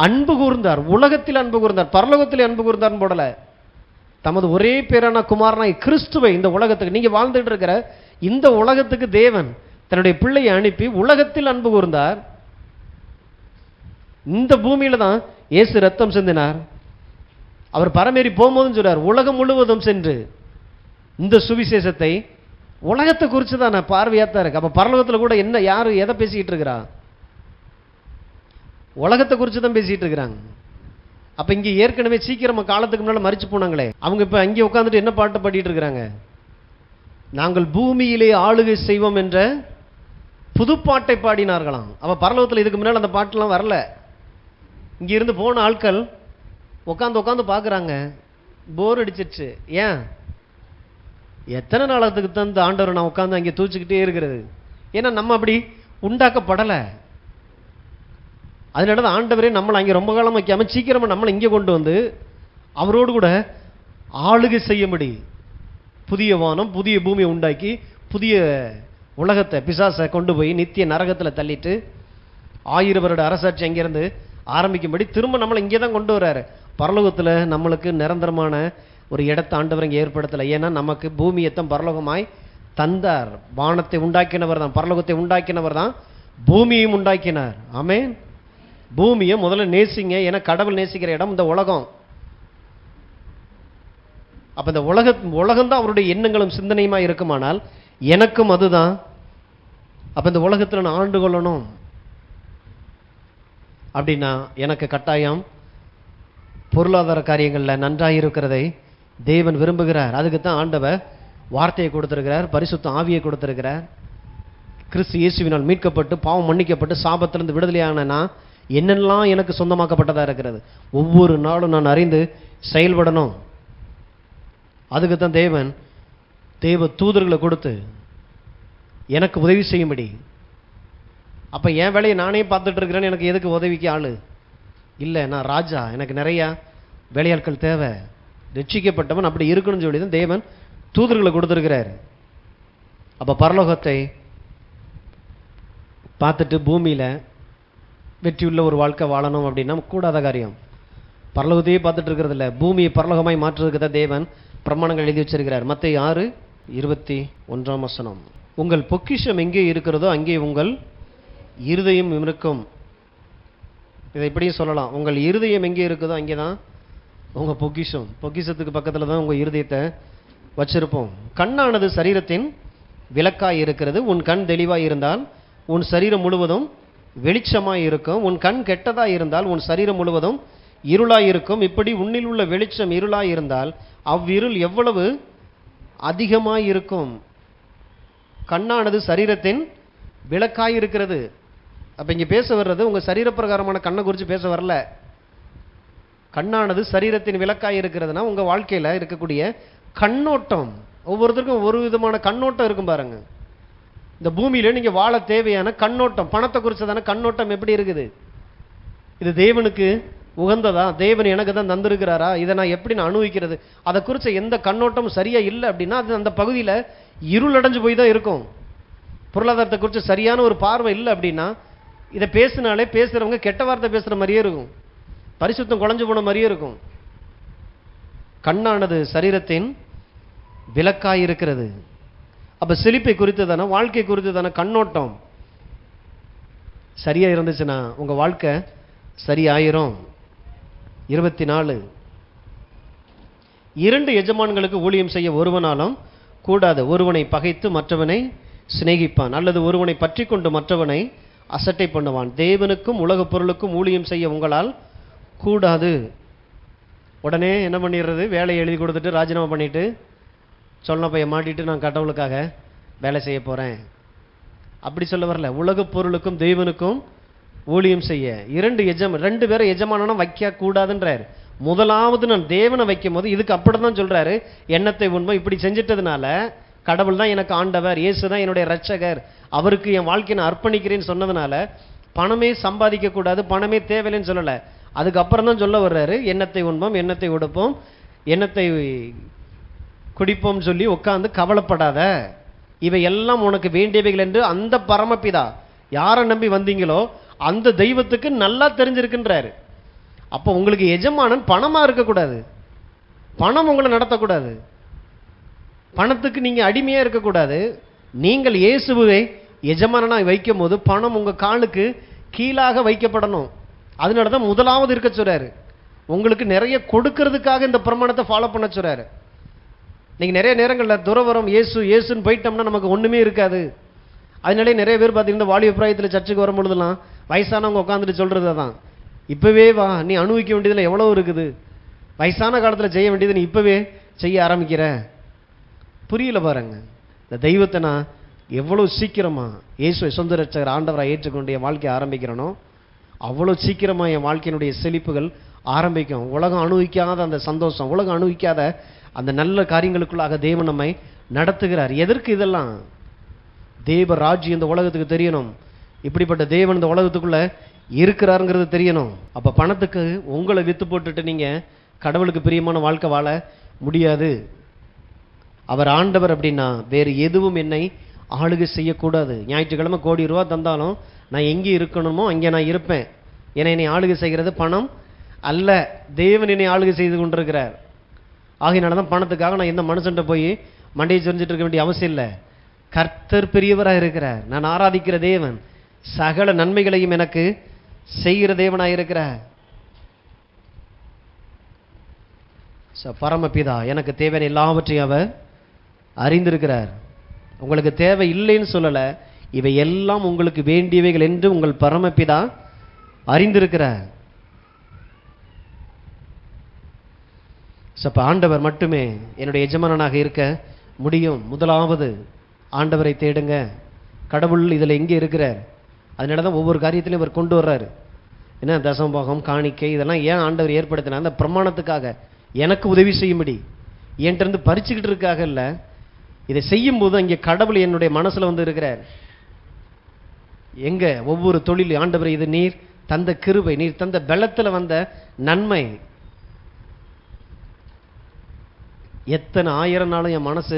அன்பு கூர்ந்தார். உலகத்தில் அன்பு கூர்ந்தார், பரலோகத்தில் அன்பு கூர்ந்தார் போடல. தமது ஒரே பேரான குமாரனாய் கிறிஸ்துவை இந்த உலகத்துக்கு, நீங்க வாழ்ந்துட்டு இருக்கிற இந்த உலகத்துக்கு தேவன் தன்னுடைய பிள்ளையை அனுப்பி உலகத்தில் அன்பு கூர்ந்தார். இந்த பூமியில தான் இயேசு ரத்தம் சிந்தினார். அவர் பரமேறி போகும்போதும் சொல்றார், உலகம் முழுவதும் சென்று இந்த சுவிசேஷத்தை, உலகத்தை குறித்து தான் நான் பார்வையாத்தான் இருக்கு. அப்ப பரலோகத்தில் கூட என்ன, யாரு எதை பேசிக்கிட்டு இருக்கிறா? உலகத்தை குறித்து தான் பேசிட்டு இருக்கிறாங்க. அப்ப இங்க ஏற்கனவே சீக்கிரமா காலத்துக்கு முன்னால மரிச்சு போனாங்களே, அவங்க இப்ப அங்கே உட்காந்துட்டு என்ன பாட்டு பாடிட்டு இருக்கிறாங்க? நாங்கள் பூமியிலே ஆளுகை செய்வோம் என்ற புதுப்பாட்டை பாடினார்களாம். அப்ப பரலோகத்தில் இதுக்கு முன்னால் அந்த பாட்டுலாம் வரல. இங்க இருந்து போன ஆட்கள் உட்காந்து பார்க்குறாங்க, போர் அடிச்சிருச்சு. ஏன்? எத்தனை நாளத்துக்கு தான் இந்த ஆண்டவரை நான் உட்காந்து அங்கே தூச்சிக்கிட்டே இருக்கிறது? ஏன்னா நம்ம அப்படி உண்டாக்கப்படலை. அதனால தான் ஆண்டவரே நம்மளை அங்கே ரொம்ப காலம் வைக்காம சீக்கிரமாக நம்மளை இங்கே கொண்டு வந்து அவரோடு கூட ஆளுகை செய்யும்படி புதிய வானம் புதிய பூமியை உண்டாக்கி புதிய உலகத்தை, பிசாசை கொண்டு போய் நித்திய நரகத்தில் தள்ளிட்டு 1000 வருட அரசாட்சி அங்கேருந்து ஆரம்பிக்கும்படி திரும்ப நம்மளை இங்கே தான் கொண்டு வர்றாரு. பரலோகத்தில் நம்மளுக்கு நிரந்தரமான ஒரு இடத்தை ஆண்டவர் இங்கே ஏற்படுத்தலை. ஏன்னா நமக்கு பூமியைத்தான் பரலோகமாய் தந்தார். வானத்தை உண்டாக்கினவர் தான், பரலோகத்தை உண்டாக்கினவர் தான், பூமியையும் உண்டாக்கினார். ஆமென். பூமியை முதல்ல நேசிங்க. ஏன்னா கடவுள் நேசிக்கிற இடம் இந்த உலகம். அப்ப இந்த உலகம்தான் அவருடைய எண்ணங்களும் சிந்தனையுமா இருக்குமானால் எனக்கும் அதுதான். அப்ப இந்த உலகத்தில் நான் ஆண்டு கொள்ளணும் அப்படின்னா எனக்கு கட்டாயம் பொருளாதார காரியங்களில் நன்றாக இருக்கிறதை தேவன் விரும்புகிறார். அதுக்குத்தான் ஆண்டவர் வார்த்தையை கொடுத்திருக்கிறார், பரிசுத்த ஆவியை கொடுத்திருக்கிறார். கிறிஸ்து இயேசுவினால் மீட்கப்பட்டு பாவம் மன்னிக்கப்பட்டு சாபத்திலிருந்து விடுதலையான நான் என்னெல்லாம் எனக்கு சொந்தமாக்கப்பட்டதாக இருக்கிறது ஒவ்வொரு நாளும் நான் அறிந்து செயல்படணும். அதுக்குத்தான் தேவன் தேவ தூதர்களை கொடுத்து எனக்கு உதவி செய்யும்படி. அப்போ என் வேலையை நானே பார்த்துட்டு இருக்கிறேன்னு எனக்கு எதுக்கு உதவிக்கு ஆளு இல்லை? நான் ராஜா, எனக்கு நிறையா வேலையாட்கள் தேவை. ரட்சிக்கப்பட்டவன் அப்படி இருக்கணும்னு சொல்லி தான் தேவன் தூதர்களை கொடுத்துருக்கிறார். அப்போ பரலோகத்தை பார்த்துட்டு பூமியில் வெற்றியுள்ள ஒரு வாழ்க்கை வாழணும் அப்படின்னா கூடாத காரியம். பரலோகத்தையே பார்த்துட்டு இருக்கிறது இல்லை, பூமியை பரலோகமாய் மாற்றுறதுக்கு தான் தேவன் பிரமாணங்கள் எழுதி வச்சிருக்கிறார். மத்தேயு 6:21 உங்கள் பொக்கிஷம் எங்கே இருக்கிறதோ அங்கே உங்கள் இருதயம் இருக்கும். இதை இப்படியும் சொல்லலாம், உங்கள் இருதயம் எங்கே இருக்குதோ அங்கே தான் உங்க பொக்கிஷம். பொக்கிஷத்துக்கு பக்கத்துல தான் உங்க இருதயத்தை வச்சிருப்போம். கண்ணானது சரீரத்தின் விளக்காய் இருக்கிறது. உன் கண் தெளிவாய் இருந்தால் உன் சரீரம் முழுவதும் வெளிச்சமாய் இருக்கும். உன் கண் கெட்டதாய் இருந்தால் உன் சரீரம் முழுவதும் இருளாய் இருக்கும். இப்படி உன்னில் உள்ள வெளிச்சம் இருளாய் இருந்தால் அவ்விருள் எவ்வளவு அதிகமாய் இருக்கும். கண்ணானது சரீரத்தின் விளக்காய் இருக்கிறது. அப்ப இங்க பேச வர்றது உங்க சரீர பிரகாரமான கண்ணை குறித்து பேச வரல. கண்ணானது சரீரத்தின் விளக்காய் இருக்கிறதுனா உங்க வாழ்க்கையில இருக்கக்கூடிய கண்ணோட்டம். ஒவ்வொருத்தருக்கும் ஒரு விதமான கண்ணோட்டம் இருக்கும் பாருங்க. இந்த பூமியில நீங்க வாழ தேவையான கண்ணோட்டம், பணத்தை குறிச்சதான கண்ணோட்டம் எப்படி இருக்குது? இது தேவனுக்கு உகந்ததா? தேவன் எனக்கு தான் தந்திருக்கிறாரா? இதை நான் எப்படி நான் அனுபவிக்கிறது? அதை குறிச்ச எந்த கண்ணோட்டமும் சரியா இல்லை அப்படின்னா அது அந்த பகுதியில் இருள் அடைஞ்சு போய் தான் இருக்கும். பொருளாதாரத்தை குறித்து சரியான ஒரு பார்வை இல்லை அப்படின்னா இதை பேசினாலே பேசுறவங்க கெட்ட வார்த்தை பேசுற மாதிரியே இருக்கும், பரிசுத்தம் குறைஞ்சு போன மாதிரியே இருக்கும். கண்ணானது சரீரத்தின் விளக்காய் இருக்கிறது. அப்ப செழிப்பை குறித்ததான, வாழ்க்கை குறித்ததான கண்ணோட்டம் சரியா இருந்துச்சுன்னா உங்க வாழ்க்கை சரியாயிரும். 24 2 எஜமான்களுக்கு ஊழியம் செய்ய ஒருவனாலும் கூடாது. ஒருவனை பகைத்து மற்றவனை சிநேகிப்பான், அல்லது ஒருவனை பற்றி கொண்டு மற்றவனை அசட்டை பண்ணுவான். தேவனுக்கும் உலக பொருளுக்கும் ஊழியம் செய்ய உங்களால் கூடாது. உடனே என்ன பண்ணிடுறது? வேலையை எழுதி கொடுத்துட்டு ராஜினாமா பண்ணிட்டு சொன்ன பையன் மாட்டிட்டு நான் கடவுளுக்காக வேலை செய்ய போறேன் அப்படி சொல்ல வரல. உலக பொருளுக்கும் தேவனுக்கும் ஊழியம் செய்ய 2 பேரை எஜமானனா வைக்க கூடாதுன்றாரு. முதலாவது நான் தேவனை வைக்கும் போது இதுக்கு அப்படிதான் சொல்றாரு. எண்ணத்தை உண்மை இப்படி செஞ்சிட்டதுனால கடவுள் தான் எனக்கு ஆண்டவர், இயேசு தான் என்னுடைய ரட்சகர், அவருக்கு என் வாழ்க்கையை நான் அர்ப்பணிக்கிறேன்னு சொன்னதுனால பணமே சம்பாதிக்க கூடாது, பணமே தேவையில்லைன்னு சொல்லல. அதுக்கப்புறம் தான் சொல்ல வர்றாரு, எண்ணத்தை உண்போம், எண்ணத்தை உடுப்போம், எண்ணத்தை குடிப்போம் சொல்லி உட்கார்ந்து கவலைப்படாத, இவை எல்லாம் உனக்கு வேண்டியவைகள் என்று அந்த பரமபிதா யாரை நம்பி வந்தீங்களோ அந்த தெய்வத்துக்கு நல்லா தெரிஞ்சிருக்கின்றாரு. அப்போ உங்களுக்கு எஜமானன் பணமா இருக்கக்கூடாது, பணம் உங்களை நடத்தக்கூடாது, பணத்துக்கு நீங்க அடிமையா இருக்கக்கூடாது. நீங்கள் இயேசுவை எஜமானனா வைக்கும் போது பணம் உங்க காலுக்கு கீழாக வைக்கப்படணும். அதனாலதான் முதலாவது இருக்க சொல்றாரு. உங்களுக்கு நிறைய கொடுக்கறதுக்காக இந்த பிரமாணத்தை ஃபாலோ பண்ண சொல்றாரு. நீங்க நிறைய நேரங்களில் துறவரம் இயேசுன்னு போயிட்டோம்னா நமக்கு ஒண்ணுமே இருக்காது. அதனாலே நிறைய பேர் பார்த்தீங்கன்னா வாலிப பிராயத்தில் சர்ச்சுக்கு வரும் பொழுதுலாம் வயசானவங்க உட்காந்துட்டு சொல்றது தான், இப்பவே வா, நீ அனுபவிக்க வேண்டியதுல எவ்வளவு இருக்குது, வயசான காலத்தில் செய்ய வேண்டியது நீ இப்பவே செய்ய ஆரம்பிக்கிற. புரியல பாருங்க. இந்த தெய்வத்தை நான் எவ்வளவு சீக்கிரமா இயேசுவை சொந்த ரட்சகர் ஆண்டவராக ஏற்றுக்கொண்டு என் வாழ்க்கையை ஆரம்பிக்கிறனோ அவ்வளோ சீக்கிரமா என் வாழ்க்கையினுடைய செழிப்புகள் ஆரம்பிக்கும். உலகம் அனுபவிக்காத அந்த சந்தோஷம், உலகம் அனுபவிக்காத அந்த நல்ல காரியங்களுக்குள்ளாக தேவன் நம்மை நடத்துகிறார். எதற்கு இதெல்லாம்? தேவ ராஜ்யம் இந்த உலகத்துக்கு தெரியணும், இப்படிப்பட்ட தேவன் இந்த உலகத்துக்குள்ள இருக்கிறாருங்கிறது தெரியணும். அப்ப பணத்துக்கு உங்களை வித்து போட்டுட்டு நீங்க கடவுளுக்கு பிரியமான வாழ்க்கை வாழ முடியாது. அவர் ஆண்டவர் அப்படின்னா வேறு எதுவும் என்னை ஆளுகை செய்யக்கூடாது. ஞாயிற்றுக்கிழமை கோடி ரூபா தந்தாலும் நான் எங்கே இருக்கணுமோ அங்கே நான் இருப்பேன். ஏன்னா என்னை ஆளுகை செய்கிறது பணம் அல்ல, தேவன் என்னை ஆளுகை செய்து கொண்டிருக்கிறார். ஆகையினால தான் பணத்துக்காக நான் எந்த மனுஷன்ட்ட போய் மண்டையை செஞ்சுட்டு இருக்க வேண்டிய அவசியம் இல்லை. கர்த்தர் பெரியவராக இருக்கிறார். நான் ஆராதிக்கிற தேவன் சகல நன்மைகளையும் எனக்கு செய்கிற தேவனாக இருக்கிறார். பரமபிதா எனக்கு தேவையான எல்லாவற்றையும் அவர் அறிந்திருக்கிறார். உங்களுக்கு தேவை இல்லைன்னு சொல்லல, இவை எல்லாம் உங்களுக்கு வேண்டியவைகள் என்று உங்கள் பரமபிதா அறிந்திருக்கிறார். ஆண்டவர் மட்டுமே என்னுடைய எஜமானனாக இருக்க முடியும். முதலாவது ஆண்டவரை தேடுங்க. கடவுள் இதில் எங்கே இருக்கிறார்? அதனால தான் ஒவ்வொரு காரியத்திலையும் அவர் கொண்டு வர்றாரு. என்ன தசமபாகம், காணிக்கை, இதெல்லாம் ஏன் ஆண்டவர் ஏற்படுத்தினார்? அந்த பிரமாணத்துக்காக, எனக்கு உதவி செய்யும்படி, என்கிட்ட பறிச்சுக்கிட்டு இருக்காக இல்லை. இதை செய்யும் போது அங்கே கடவுள் என்னுடைய மனசுல வந்து இருக்கிறார். எங்க ஒவ்வொரு தொழில் ஆண்டவர் இது நீர் தந்த கிருபை, நீர் தந்த பலத்துல வந்த நன்மை. எத்தனை 1000 நாளும் என் மனசு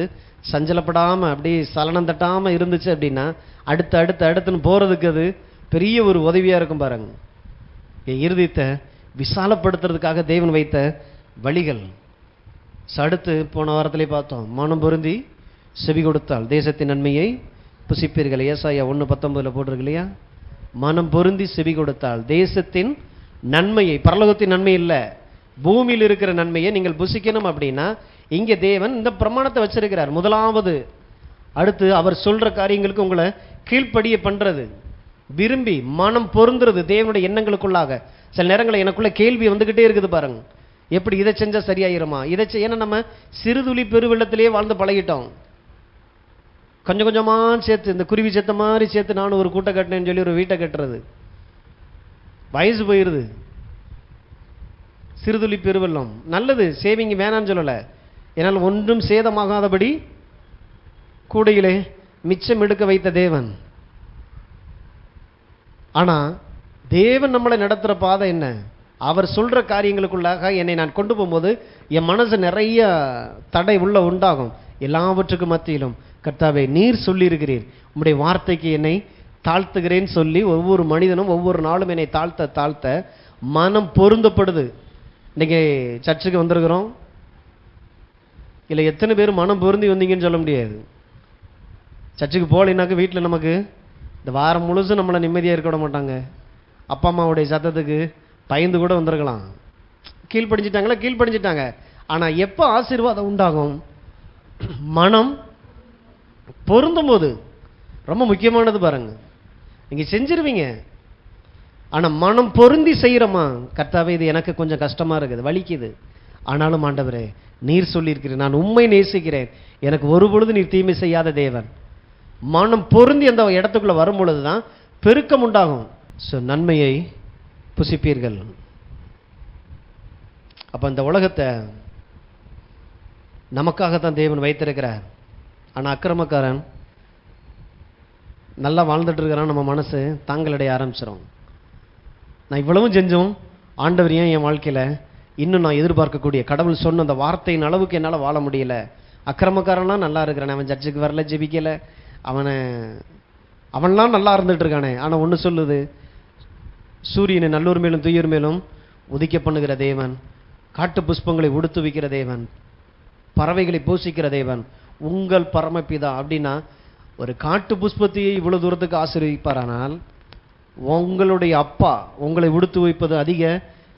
சஞ்சலப்படாம அப்படி சலனம் தட்டாம இருந்துச்சு அப்படின்னா அடுத்துன்னு போறதுக்கு அது பெரிய ஒரு உதவியா இருக்கும் பாருங்க. என் இருதயத்தை விசாலப்படுத்துறதுக்காக தேவன் வைத்த வழிகள். அடுத்து போன வாரத்திலே பார்த்தோம், மனம் பொருந்தி செவி கொடுத்தால் தேசத்தின் நன்மையை புசிப்பீர்கள். ஏசாயா 1:19 போட்டிருக்கு இல்லையா? மனம் பொருந்தி செவி கொடுத்தால் தேசத்தின் நன்மையை, பரலோகத்தின் நன்மை இல்லை, பூமியில் இருக்கிற நன்மையை நீங்கள் புசிக்கணும் அப்படின்னா இங்கே தேவன் இந்த பிரமாணத்தை வச்சிருக்கிறார். முதலாவது, அடுத்து அவர் சொல்ற காரியங்களுக்கு உங்களை கீழ்ப்படிய பண்றது, விரும்பி மனம் பொருந்துறது தேவனுடைய எண்ணங்களுக்குள்ளாக. சில நேரங்களில் எனக்குள்ள கேள்வி வந்துகிட்டே இருக்குது பாருங்க, எப்படி இதை செஞ்சா சரியாயிருமா, இதை ஏன்னா நம்ம சிறுதுளி பெருவெள்ளத்திலேயே வாழ்ந்து பழகிட்டோம். கொஞ்சம் கொஞ்சமா சேர்த்து இந்த குருவி சேர்த்த மாதிரி சேர்த்து நானும் ஒரு கூட்டை கட்டினேன்னு சொல்லி ஒரு வீட்டை கட்டுறது, வயசு போயிருது. சிறுதுளி பெருவெள்ளம் நல்லது, சேவிங் வேணான்னு சொல்லலை, என்னால் ஒன்றும் சேதமாகாதபடி கூடையிலே மிச்சம் எடுக்க வைத்த தேவன். ஆனா தேவன் நம்மளை நடத்துற பாதை என்ன? அவர் சொல்ற காரியங்களுக்குள்ளாக என்னை நான் கொண்டு போகும்போது என் மனசு நிறைய தடை உள்ள உண்டாகும். எல்லாவற்றுக்கும் மத்தியிலும் கர்த்தாவே நீர் சொல்லி இருக்கிறீர், உம்முடைய வார்த்தைக்கு என்னை தாழ்த்துகிறேன்னு சொல்லி ஒவ்வொரு மனிதனும் ஒவ்வொரு நாளும் என்னை தாழ்த்த தாழ்த்த மனம் பொருந்தப்படுது. இன்னைக்கு சர்ச்சுக்கு வந்திருக்கிறோம், இல்லை எத்தனை பேர் மனம் பொருந்தி வந்தீங்கன்னு சொல்ல முடியாது. சர்ச்சுக்கு போகலைன்னாக்க வீட்டில் நமக்கு இந்த வாரம் முழுசும் நம்மளை நிம்மதியாக இருக்க விட மாட்டாங்க. அப்பா அம்மாவுடைய சத்தத்துக்கு பயந்து கூட வந்திருக்கலாம். கீழ்ப்படிஞ்சிட்டாங்களா? கீழ்ப்படிஞ்சிட்டாங்க. ஆனால் எப்போ ஆசீர்வாதம் உண்டாகும்? மனம் பொருந்தும் போது. ரொம்ப முக்கியமானது பாருங்க, நீங்கள் செஞ்சிருவீங்க, ஆனால் மனம் பொருந்தி செய்கிறோமா? கர்த்தாவே இது எனக்கு கொஞ்சம் கஷ்டமாக இருக்குது, வலிக்குது, ஆனாலும் ஆண்டவரே நீர் சொல்லியிருக்கிறேன், நான் உம்மை நேசிக்கிறேன், எனக்கு ஒரு பொழுது நீர் தீமை செய்யாத தேவன். மனம் பொருந்தி அந்த இடத்துக்குள்ள வரும் பொழுது தான் பெருக்கம் உண்டாகும். ஸோ நன்மையை புசிப்பீர்கள். அப்போ இந்த உலகத்தை நமக்காகத்தான் தேவன் வைத்திருக்கிறார். ஆனால் அக்கிரமக்காரன் நல்லா வாழ்ந்துட்டு இருக்கிறான், நம்ம மனசு தாங்களடைய ஆரம்பிச்சிடும். நான் இவ்வளவும் செஞ்சோம், ஆண்டவர் ஏன் என் வாழ்க்கையில் இன்னும் நான் எதிர்பார்க்கக்கூடிய கடவுள் சொன்ன அந்த வார்த்தையின் அளவுக்கு என்னால் வாழ முடியல. அக்கிரமக்காரன்லாம் நல்லா இருக்கிறானே, அவன் சர்ச்சுக்கு வரல, ஜெபிக்கலை, அவன்லாம் நல்லா இருந்துட்டு இருக்கானே. ஆனால் ஒன்று சொல்லுது, சூரியனை நல்லூர் மேலும் துய்யூர் மேலும் உதிக்க பண்ணுகிற தேவன், காட்டு புஷ்பங்களை உடுத்து வைக்கிற தேவன், பறவைகளை போஷிக்கிற தேவன் உங்கள் பரமபிதா. அப்படின்னா ஒரு காட்டு புஷ்பத்தையே இவ்வளவு தூரத்துக்கு ஆசீர்வதிப்பாரானால் உங்களுடைய அப்பா உங்களை உடுத்து வைப்பது அதிக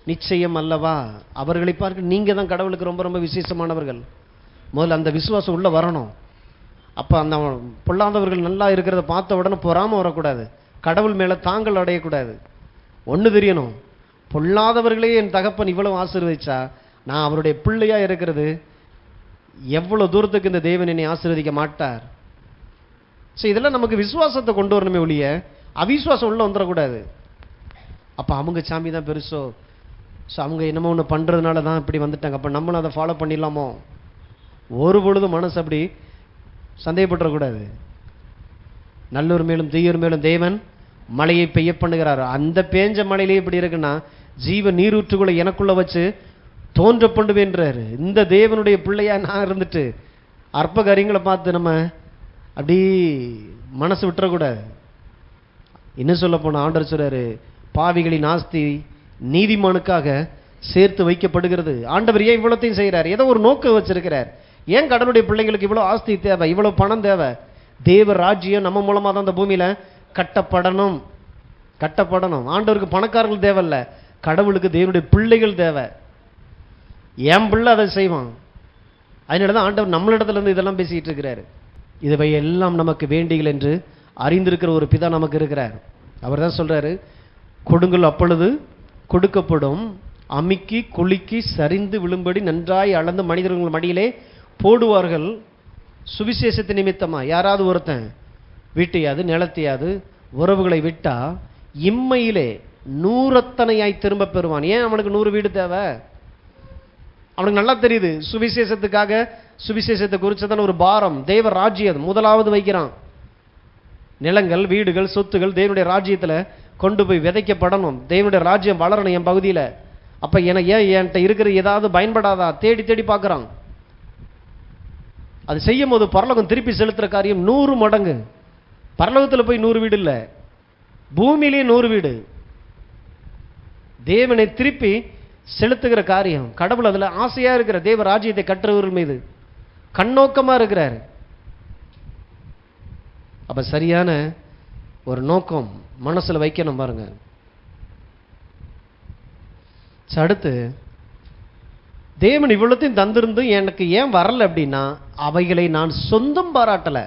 நிச்சயம் அல்லவா? அவர்களை பார்க்க நீங்க தான் கடவுளுக்கு ரொம்ப ரொம்ப விசேஷமானவர்கள். முதல்ல அந்த விசுவாசம் உள்ள வரணும். அப்போ அந்த பொல்லாதவர்கள் நல்லா இருக்கிறத பார்த்த உடனே பொறாம வரக்கூடாது, கடவுள் மேலே தாங்கள் அடையக்கூடாது. ஒன்று தெரியணும், பொல்லாதவர்களே என் தகப்பன் இவ்வளவு ஆசீர்வதிச்சா நான் அவருடைய பிள்ளையா இருக்கிறது எவ்வளவு தூரத்துக்கு இந்த தேவன் என்னை ஆசீர்வதிக்க மாட்டார். ஸோ இதெல்லாம் நமக்கு விசுவாசத்தை கொண்டு வரணுமே ஒழிய அவிசுவாசம் உள்ள வந்துடக்கூடாது. அப்போ அவங்க சாமி தான் பெருசோ, ஸோ அவங்க என்னமோ ஒன்று பண்ணுறதுனால தான் இப்படி வந்துட்டாங்க, அப்போ நம்மளும் அதை ஃபாலோ பண்ணிடலாமோ? ஒரு பொழுதும் மனசு அப்படி சந்தேகப்பட்டுறக்கூடாது. நல்லூர் மேலும் தீயூர் மேலும் தேவன் மழையை பெய்ய பண்ணுகிறார். அந்த பேஞ்ச மழையிலே இப்படி இருக்குன்னா ஜீவ நீரூற்றுக்குள்ள எனக்குள்ள வச்சு தோன்ற பண்ணுவேன்றாரு. இந்த தேவனுடைய பிள்ளையா நான் இருந்துட்டு அற்ப காரியங்களை பார்த்து நம்ம அப்படி மனசு விட்டுறக்கூடாது. இன்னும் சொல்ல போன ஆண்டவர் சொல்றாரு, பாவிகளின் ஆஸ்தி நீதிமானுக்காக சேர்த்து வைக்கப்படுகிறது. ஆண்டவர் ஏன் இவ்வளோத்தையும் செய்கிறார்? ஏதோ ஒரு நோக்கம் வச்சிருக்கிறார். ஏன் கடவுளுடைய பிள்ளைங்களுக்கு இவ்வளோ ஆஸ்தி தேவை, இவ்வளோ பணம் தேவை? தேவ ராஜ்யம் நம்ம மூலமாக தான் அந்த பூமியில் கட்டப்படணும். ஆண்டவருக்கு பணக்காரர்கள் தேவையில்ல, கடவுளுக்கு தேவனுடைய பிள்ளைகள் தேவை. என் பிள்ளை அதை செய்வான். அதனால தான் ஆண்டவர் நம்மளிடத்துல இருந்து இதெல்லாம் பேசிக்கிட்டு இருக்கிறாரு. இதை எல்லாம் நமக்கு வேண்டிகள் என்று அறிந்திருக்கிற ஒரு பிதா நமக்கு இருக்கிறார். அவர் தான் சொல்றாரு, கொடுங்கள் அப்பொழுது கொடுக்கப்படும், அமுக்கி குலுக்கி சரிந்து விழும்படி நன்றாய் அளந்து மனிதர்கள் மடியிலே போடுவார்கள். சுவிசேஷத்து நிமித்தமா யாராவது ஒருத்தன் வீட்டையாது நிலத்தையாது உறவுகளை விட்டா இம்மையிலே 100 திரும்ப பெறுவான். ஏன் அவனுக்கு 100 வீடு தேவை? அவனுக்கு நல்லா தெரியுது, சுவிசேஷத்துக்காக சுவிசேஷத்தை குறிச்சதான ஒரு பாரம். தேவ ராஜ்யம் முதலாவது வைக்கிறான். நிலங்கள், வீடுகள், சொத்துகள் தேவனுடைய ராஜ்யத்தில் கொண்டு போய் விதைக்கப்படணும். தேவனுடைய ராஜ்யம் வளரணும் என் பகுதியில். அப்போ ஏன் என்கிட்ட இருக்கிற ஏதாவது பயன்படாதா தேடி தேடி பார்க்குறான். அது செய்யும் போது பரலோகம் திருப்பி செலுத்துகிற காரியம் 100 மடங்கு. பரலோகத்தில் போய் 100 வீடு இல்லை, பூமியிலேயே 100 வீடு. தேவனை திருப்பி செலுத்துகிற காரியம். கடவுள் அதில் ஆசையாக இருக்கிற தேவ ராஜ்யத்தை கட்டுறவர்கள் மீது கண்ணோக்கமாக இருக்கிறார். அப்போ சரியான ஒரு நோக்கம் மனசில் வைக்கணும் பாருங்க. அடுத்து தேவன் இவ்வளத்தையும் தந்திருந்து எனக்கு ஏன் வரல அப்படின்னா, அவைகளை நான் சொந்தம் பாராட்டல.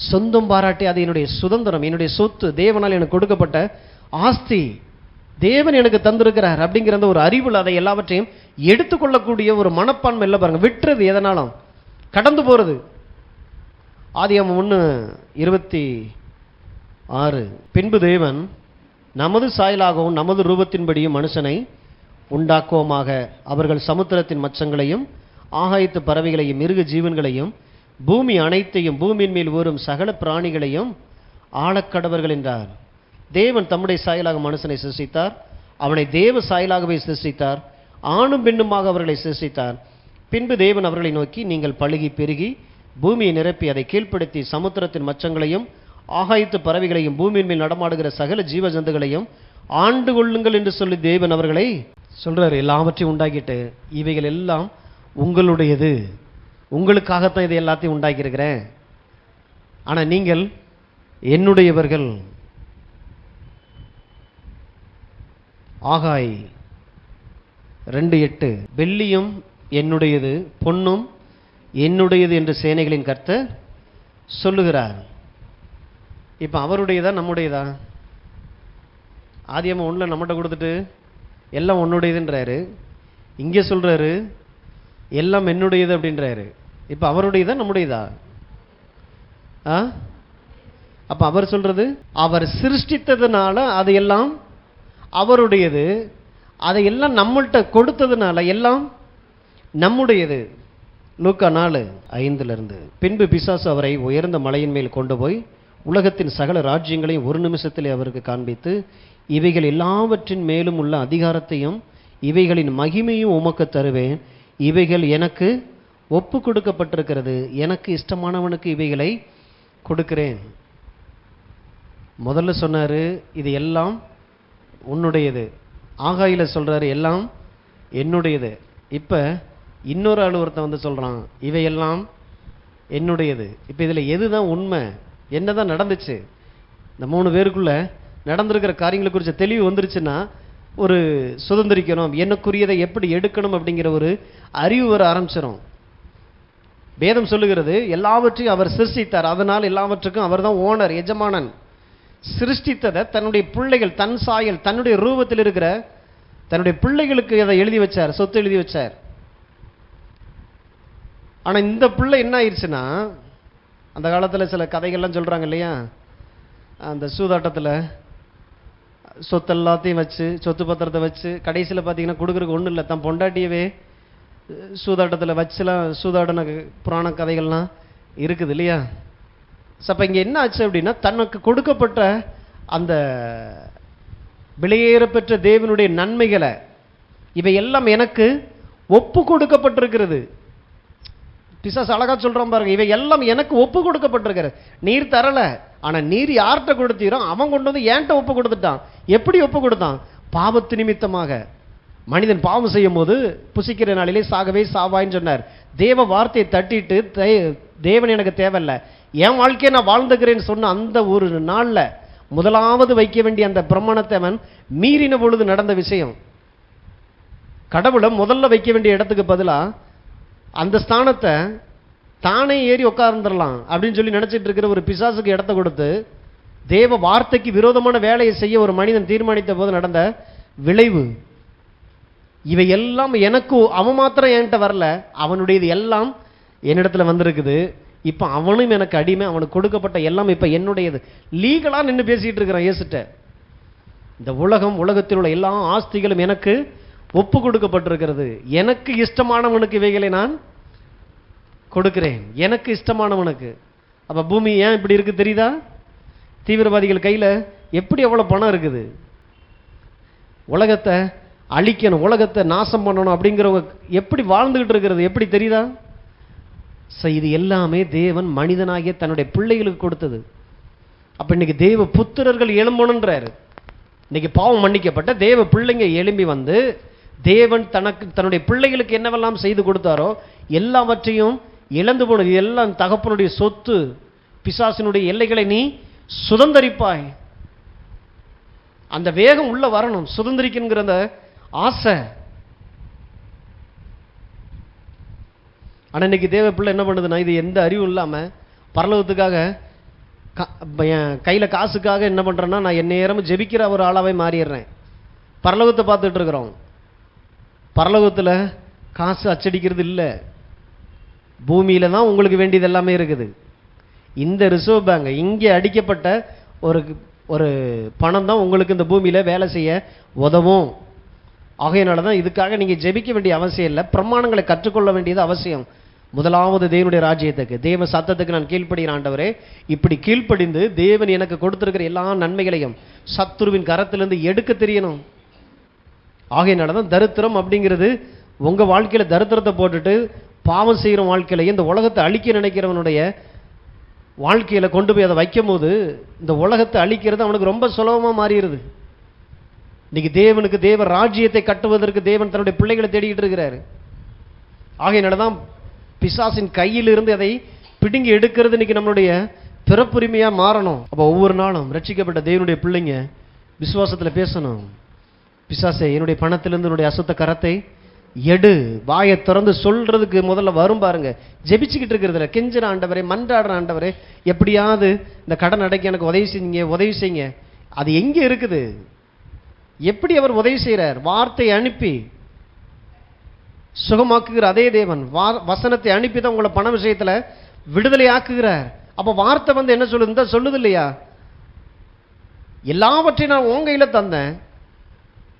சொந்தம் பாராட்டி அது என்னுடைய சுதந்திரம், என்னுடைய சொத்து, தேவனால் எனக்கு கொடுக்கப்பட்ட ஆஸ்தி, தேவன் எனக்கு தந்திருக்கிறார் அப்படிங்கிற அந்த ஒரு அறிவில் அதை எல்லாவற்றையும் எடுத்துக்கொள்ளக்கூடிய ஒரு மனப்பான்மை இல்லை பாருங்க. விட்டுறது, எதனாலும் கடந்து போறது. ஆதியாகமம் 1:26, பின்பு தேவன் நமது சாயலாகவும் நமது ரூபத்தின்படியும் மனுஷனை உண்டாக்குவோமாக, அவர்கள் சமுத்திரத்தின் மச்சங்களையும் ஆகாயத்து பறவைகளையும் மிருக ஜீவன்களையும் பூமி அனைத்தையும் பூமியின் மேல் ஊறும் சகல பிராணிகளையும் ஆளக்கடவர்கள் என்றார். தேவன் தம்முடைய சாயலாக மனுஷனை சிருஷ்டித்தார், அவனை தேவ சாயலாகவே சிருஷ்டித்தார், ஆணும் பெண்ணுமாக அவர்களை சிருஷ்டித்தார். பின்பு தேவன் அவர்களை நோக்கி, நீங்கள் பலுகி பெருகி பூமியை நிரப்பி அதை கீழ்ப்படுத்தி சமுத்திரத்தின் மச்சங்களையும் ஆகாயத்து பறவைகளையும் பூமியின் மேல் நடமாடுகிற சகல ஜீவ ஜந்துகளையும் ஆண்டு கொள்ளுங்கள் என்று சொல்லி தேவன் அவர்களை சொல்றாரு. எல்லாவற்றையும் உண்டாக்கிட்டு, இவைகள் எல்லாம் உங்களுடையது, உங்களுக்காகத்தான் இதை எல்லாத்தையும் உண்டாக்கி இருக்கிறேன், ஆனா நீங்கள் என்னுடையவர்கள். ஆகாய் 2:8, வெள்ளியும் என்னுடையது பொன்னும் என்னுடையது என்று சேனைகளின் கர்த்தர் சொல்லுகிறார். இப்ப அவருடையதா நம்முடையதா? ஆதியாகமம் 1 நம்மகிட்ட கொடுத்துட்டு எல்லாம் உன்னுடையதுன்றாரு, இங்கே சொல்றாரு எல்லாம் என்னுடையது அப்படின்றாரு. இப்ப அவருடையதா நம்முடையதா? அப்ப அவர் சொல்றது, அவர் சிருஷ்டித்ததுனால அது எல்லாம் அவருடையது, அதையெல்லாம் நம்மள்கிட்ட கொடுத்ததுனால எல்லாம் நம்முடையது. லூக்கா 4:5, பின்பு பிசாசு அவரை உயர்ந்த மலையின் மேல் கொண்டு போய் உலகத்தின் சகல ராஜ்யங்களையும் ஒரு நிமிஷத்திலே அவருக்கு காண்பித்து, இவைகள் எல்லாவற்றின் மேலும் உள்ள அதிகாரத்தையும் இவைகளின் மகிமையும் உமக்கு தருவேன், இவைகள் எனக்கு ஒப்பு கொடுக்கப்பட்டிருக்கிறது, எனக்கு இஷ்டமானவனுக்கு இவைகளை கொடுக்கிறேன். முதல்ல சொன்னாரு இது எல்லாம் உன்னுடையது, ஆகாயில சொல்றாரு எல்லாம் என்னுடையது. இப்ப இன்னொரு ஆள் ஒருத்தன் வந்து சொல்றான் இவையெல்லாம் என்னுடையது. இப்ப இதுல எதுதான் உண்மை, என்னதான் நடந்துச்சு? இந்த 3 பேருக்குள்ள நடந்திருக்கிற காரியங்களை குறித்த தெளிவு வந்துருச்சுன்னா, ஒரு சுதந்திரிக்கணும், எனக்குரியதை எப்படி எடுக்கணும் அப்படிங்கிற ஒரு அறிவு வர ஆரம்பிச்சிடும். வேதம் சொல்லுகிறது எல்லாவற்றையும் அவர் சிருஷ்டித்தார், அதனால் எல்லாவற்றுக்கும் அவர் தான் ஓனர், எஜமானன். சிருஷ்டித்ததை தன்னுடைய பிள்ளைகள், தன் சாயல், தன்னுடைய ரூபத்தில் இருக்கிற தன்னுடைய பிள்ளைகளுக்கு அதை எழுதி வச்சார், சொத்து எழுதி வச்சார். ஆனா இந்த பிள்ளை என்ன ஆயிடுச்சுன்னா, அந்த காலத்துல சில கதைகள்லாம் சொல்றாங்க இல்லையா, அந்த சூதாட்டத்துல சொத்து எல்லாத்தையும் வச்சு, சொத்து பத்திரத்தை வச்சு கடைசியில் பார்த்தீங்கன்னா கொடுக்குறதுக்கு ஒன்றும் இல்லை, தன் பொண்டாட்டியவே சூதாட்டத்தில் வச்சுலாம் சூதாடின புராண கதைகள்லாம் இருக்குது இல்லையா. அப்போ இங்கே என்ன ஆச்சு அப்படின்னா, தனக்கு கொடுக்கப்பட்ட அந்த விலையேற பெற்ற தேவனுடைய நன்மைகளை இவை எல்லாம் எனக்கு ஒப்பு கொடுக்கப்பட்டிருக்கிறது. பிசாசு அழகா சொல்றான் பாருங்க, இவை எல்லாம் எனக்கு ஒப்பு கொடுக்கப்பட்டிருக்கிறது. நீர் தரல, ஆனா நீர் யார்கிட்ட கொடுத்தீரோ அவன் கொண்டு வந்து என்கிட்ட ஒப்பு கொடுத்துட்டான். எப்படி ஒப்பு கொடுத்தான்? பாவத்து நிமித்தமாக. மனிதன் பாவம் செய்யும் போது புசிக்கிற நாளிலே சாகவே சாவாயின்னு சொன்னார். தேவ வார்த்தையை தட்டிட்டு தேவன் எனக்கு தேவையில்லை, என் வாழ்க்கையை நான் வாழ்ந்துக்கிறேன்னு சொன்ன அந்த ஒரு நாள்ல முதலாவது வைக்க வேண்டிய அந்த பிரமாணத்தை அவன் மீறின பொழுது நடந்த விஷயம். கடவுளை முதல்ல வைக்க வேண்டிய இடத்துக்கு பதிலா அந்த ஸ்தானத்தை தானே ஏறி உட்கார்ந்துடலாம் அப்படின்னு சொல்லி நினைச்சிட்டு இருக்கிற ஒரு பிசாசுக்கு இடத்தை கொடுத்து தேவ வார்த்தைக்கு விரோதமான வேலையை செய்ய ஒரு மனிதன் தீர்மானித்த போது நடந்த விளைவு இவை எல்லாம். எனக்கு அவன் மாத்திரம் என்கிட்ட வரல, அவனுடையது எல்லாம் என்னிடத்துல வந்திருக்குது. இப்ப அவனும் எனக்கு அடிமை, அவனுக்கு கொடுக்கப்பட்ட எல்லாம் இப்ப என்னுடையது. லீகலா நின்று பேசிட்டு இருக்கிறான் இயேசுட்ட. இந்த உலகம், உலகத்தில் உள்ள எல்லா ஆஸ்திகளும் எனக்கு ஒப்பு கொடுக்கப்பட்டிருக்கிறது, எனக்கு இஷ்டமானவனுக்கு இவைகளை நான் கொடுக்கிறேன், எனக்கு இஷ்டமானவனுக்கு. அப்ப பூமி ஏன் இப்படி இருக்கு தெரியுதா? தீவிரவாதிகள் கையில எப்படி எவ்வளவு பணம் இருக்குது, உலகத்தை அழிக்கணும், உலகத்தை நாசம் பண்ணணும் அப்படிங்கிறவங்க எப்படி வாழ்ந்துகிட்டு இருக்கிறது எப்படி தெரியுதா? இது எல்லாமே தேவன் மனிதனாகிய தன்னுடைய பிள்ளைகளுக்கு கொடுத்தது. அப்ப இன்னைக்கு தேவ புத்திரர்கள் எழும்பணுன்றாரு. இன்னைக்கு பாவம் மன்னிக்கப்பட்ட தேவ பிள்ளைங்க எழும்பி வந்து தேவன் தன்னுடைய பிள்ளைகளுக்கு என்னவெல்லாம் செய்து கொடுத்தாரோ எல்லாவற்றையும் இழந்து போனது. எல்லாம் தகப்பனுடைய சொத்து. பிசாசினுடைய எல்லைகளை நீ சுதந்தரிப்பாய். அந்த வேகம் உள்ள வரணும், சுதந்திரிக்கிற அந்த ஆசை. ஆனால் இன்னைக்கு தேவ பிள்ளை என்ன பண்ணுதுன்னா, இது எந்த அறிவும் இல்லாமல் பரலோகத்துக்காக என் கையில் காசுக்காக என்ன பண்ணுறேன்னா, நான் என் நேரமும் ஜெபிக்கிற ஒரு ஆளாவே மாறிடுறேன். பரலோகத்தை பார்த்துட்டு இருக்கிறோம். பரலோகத்தில் காசு அச்சடிக்கிறது இல்லை, பூமியில தான் உங்களுக்கு வேண்டியது எல்லாமே இருக்குது. இந்த ரிசர்வ் பேங்க் இங்கே அடிக்கப்பட்ட ஒரு ஒரு பணம் தான் உங்களுக்கு இந்த பூமியில வேலை செய்ய உதவும். ஆகையினால தான் இதுக்காக நீங்க ஜெபிக்க வேண்டிய அவசியம் இல்லை, பிரமாணங்களை கற்றுக்கொள்ள வேண்டியது அவசியம். முதலாவது தேவனுடைய ராஜ்யத்துக்கு, தேவ சத்தத்துக்கு நான் கீழ்ப்படுகிறேன் ஆண்டவரே. இப்படி கீழ்ப்படிந்து தேவன் எனக்கு கொடுத்திருக்கிற எல்லா நன்மைகளையும் சத்துருவின் கரத்திலிருந்து எடுக்க தெரியணும். ஆகையினால தான் தரித்திரம் அப்படிங்கிறது உங்க வாழ்க்கையில தரித்திரத்தை போட்டுட்டு பாவம் செய்கிற வாழ்க்கையில இந்த உலகத்தை அழிக்க நினைக்கிறவனுடைய வாழ்க்கையில கொண்டு போய் அதை வைக்கும் போது இந்த உலகத்தை அழிக்கிறது அவனுக்கு ரொம்ப சுலபமா மாறிடுது. இன்னைக்கு தேவனுக்கு தேவ ராஜ்யத்தை கட்டுவதற்கு தேவன் தன்னுடைய பிள்ளைகளை தேடிக்கிட்டு இருக்கிறாரு. ஆகையினாலதான் பிசாசின் கையிலிருந்து அதை பிடுங்கி எடுக்கிறது இன்னைக்கு நம்மளுடைய பிறப்புரிமையா மாறணும். அப்ப ஒவ்வொரு நாளும் ரட்சிக்கப்பட்ட தேவனுடைய பிள்ளைங்க விசுவாசத்துல பேசணும். பிசாசே, என்னுடைய பணத்திலிருந்து என்னுடைய அசுத்த கரத்தை எடு. வாயை திறந்து சொல்றதுக்கு முதல்ல வரும் பாருங்க. ஜெபிச்சுக்கிட்டு இருக்கிறதுல கெஞ்சிற ஆண்டவரே, மன்றாடுற ஆண்டவரே, எப்படியாவது இந்த கடன் அடைக்க எனக்கு உதவி செய்யுங்க. அது எங்க இருக்குது? எப்படி அவர் உதவி செய்கிறார்? வார்த்தை அனுப்பி சுகமாக்குகிற அதே தேவன் வசனத்தை அனுப்பி தான் உங்களை பண விஷயத்துல விடுதலை ஆக்குகிறார். அப்ப வார்த்தை என்ன சொல்லுது? சொல்லுது இல்லையா, எல்லாவற்றையும் நான் உன் கையில தந்தேன்.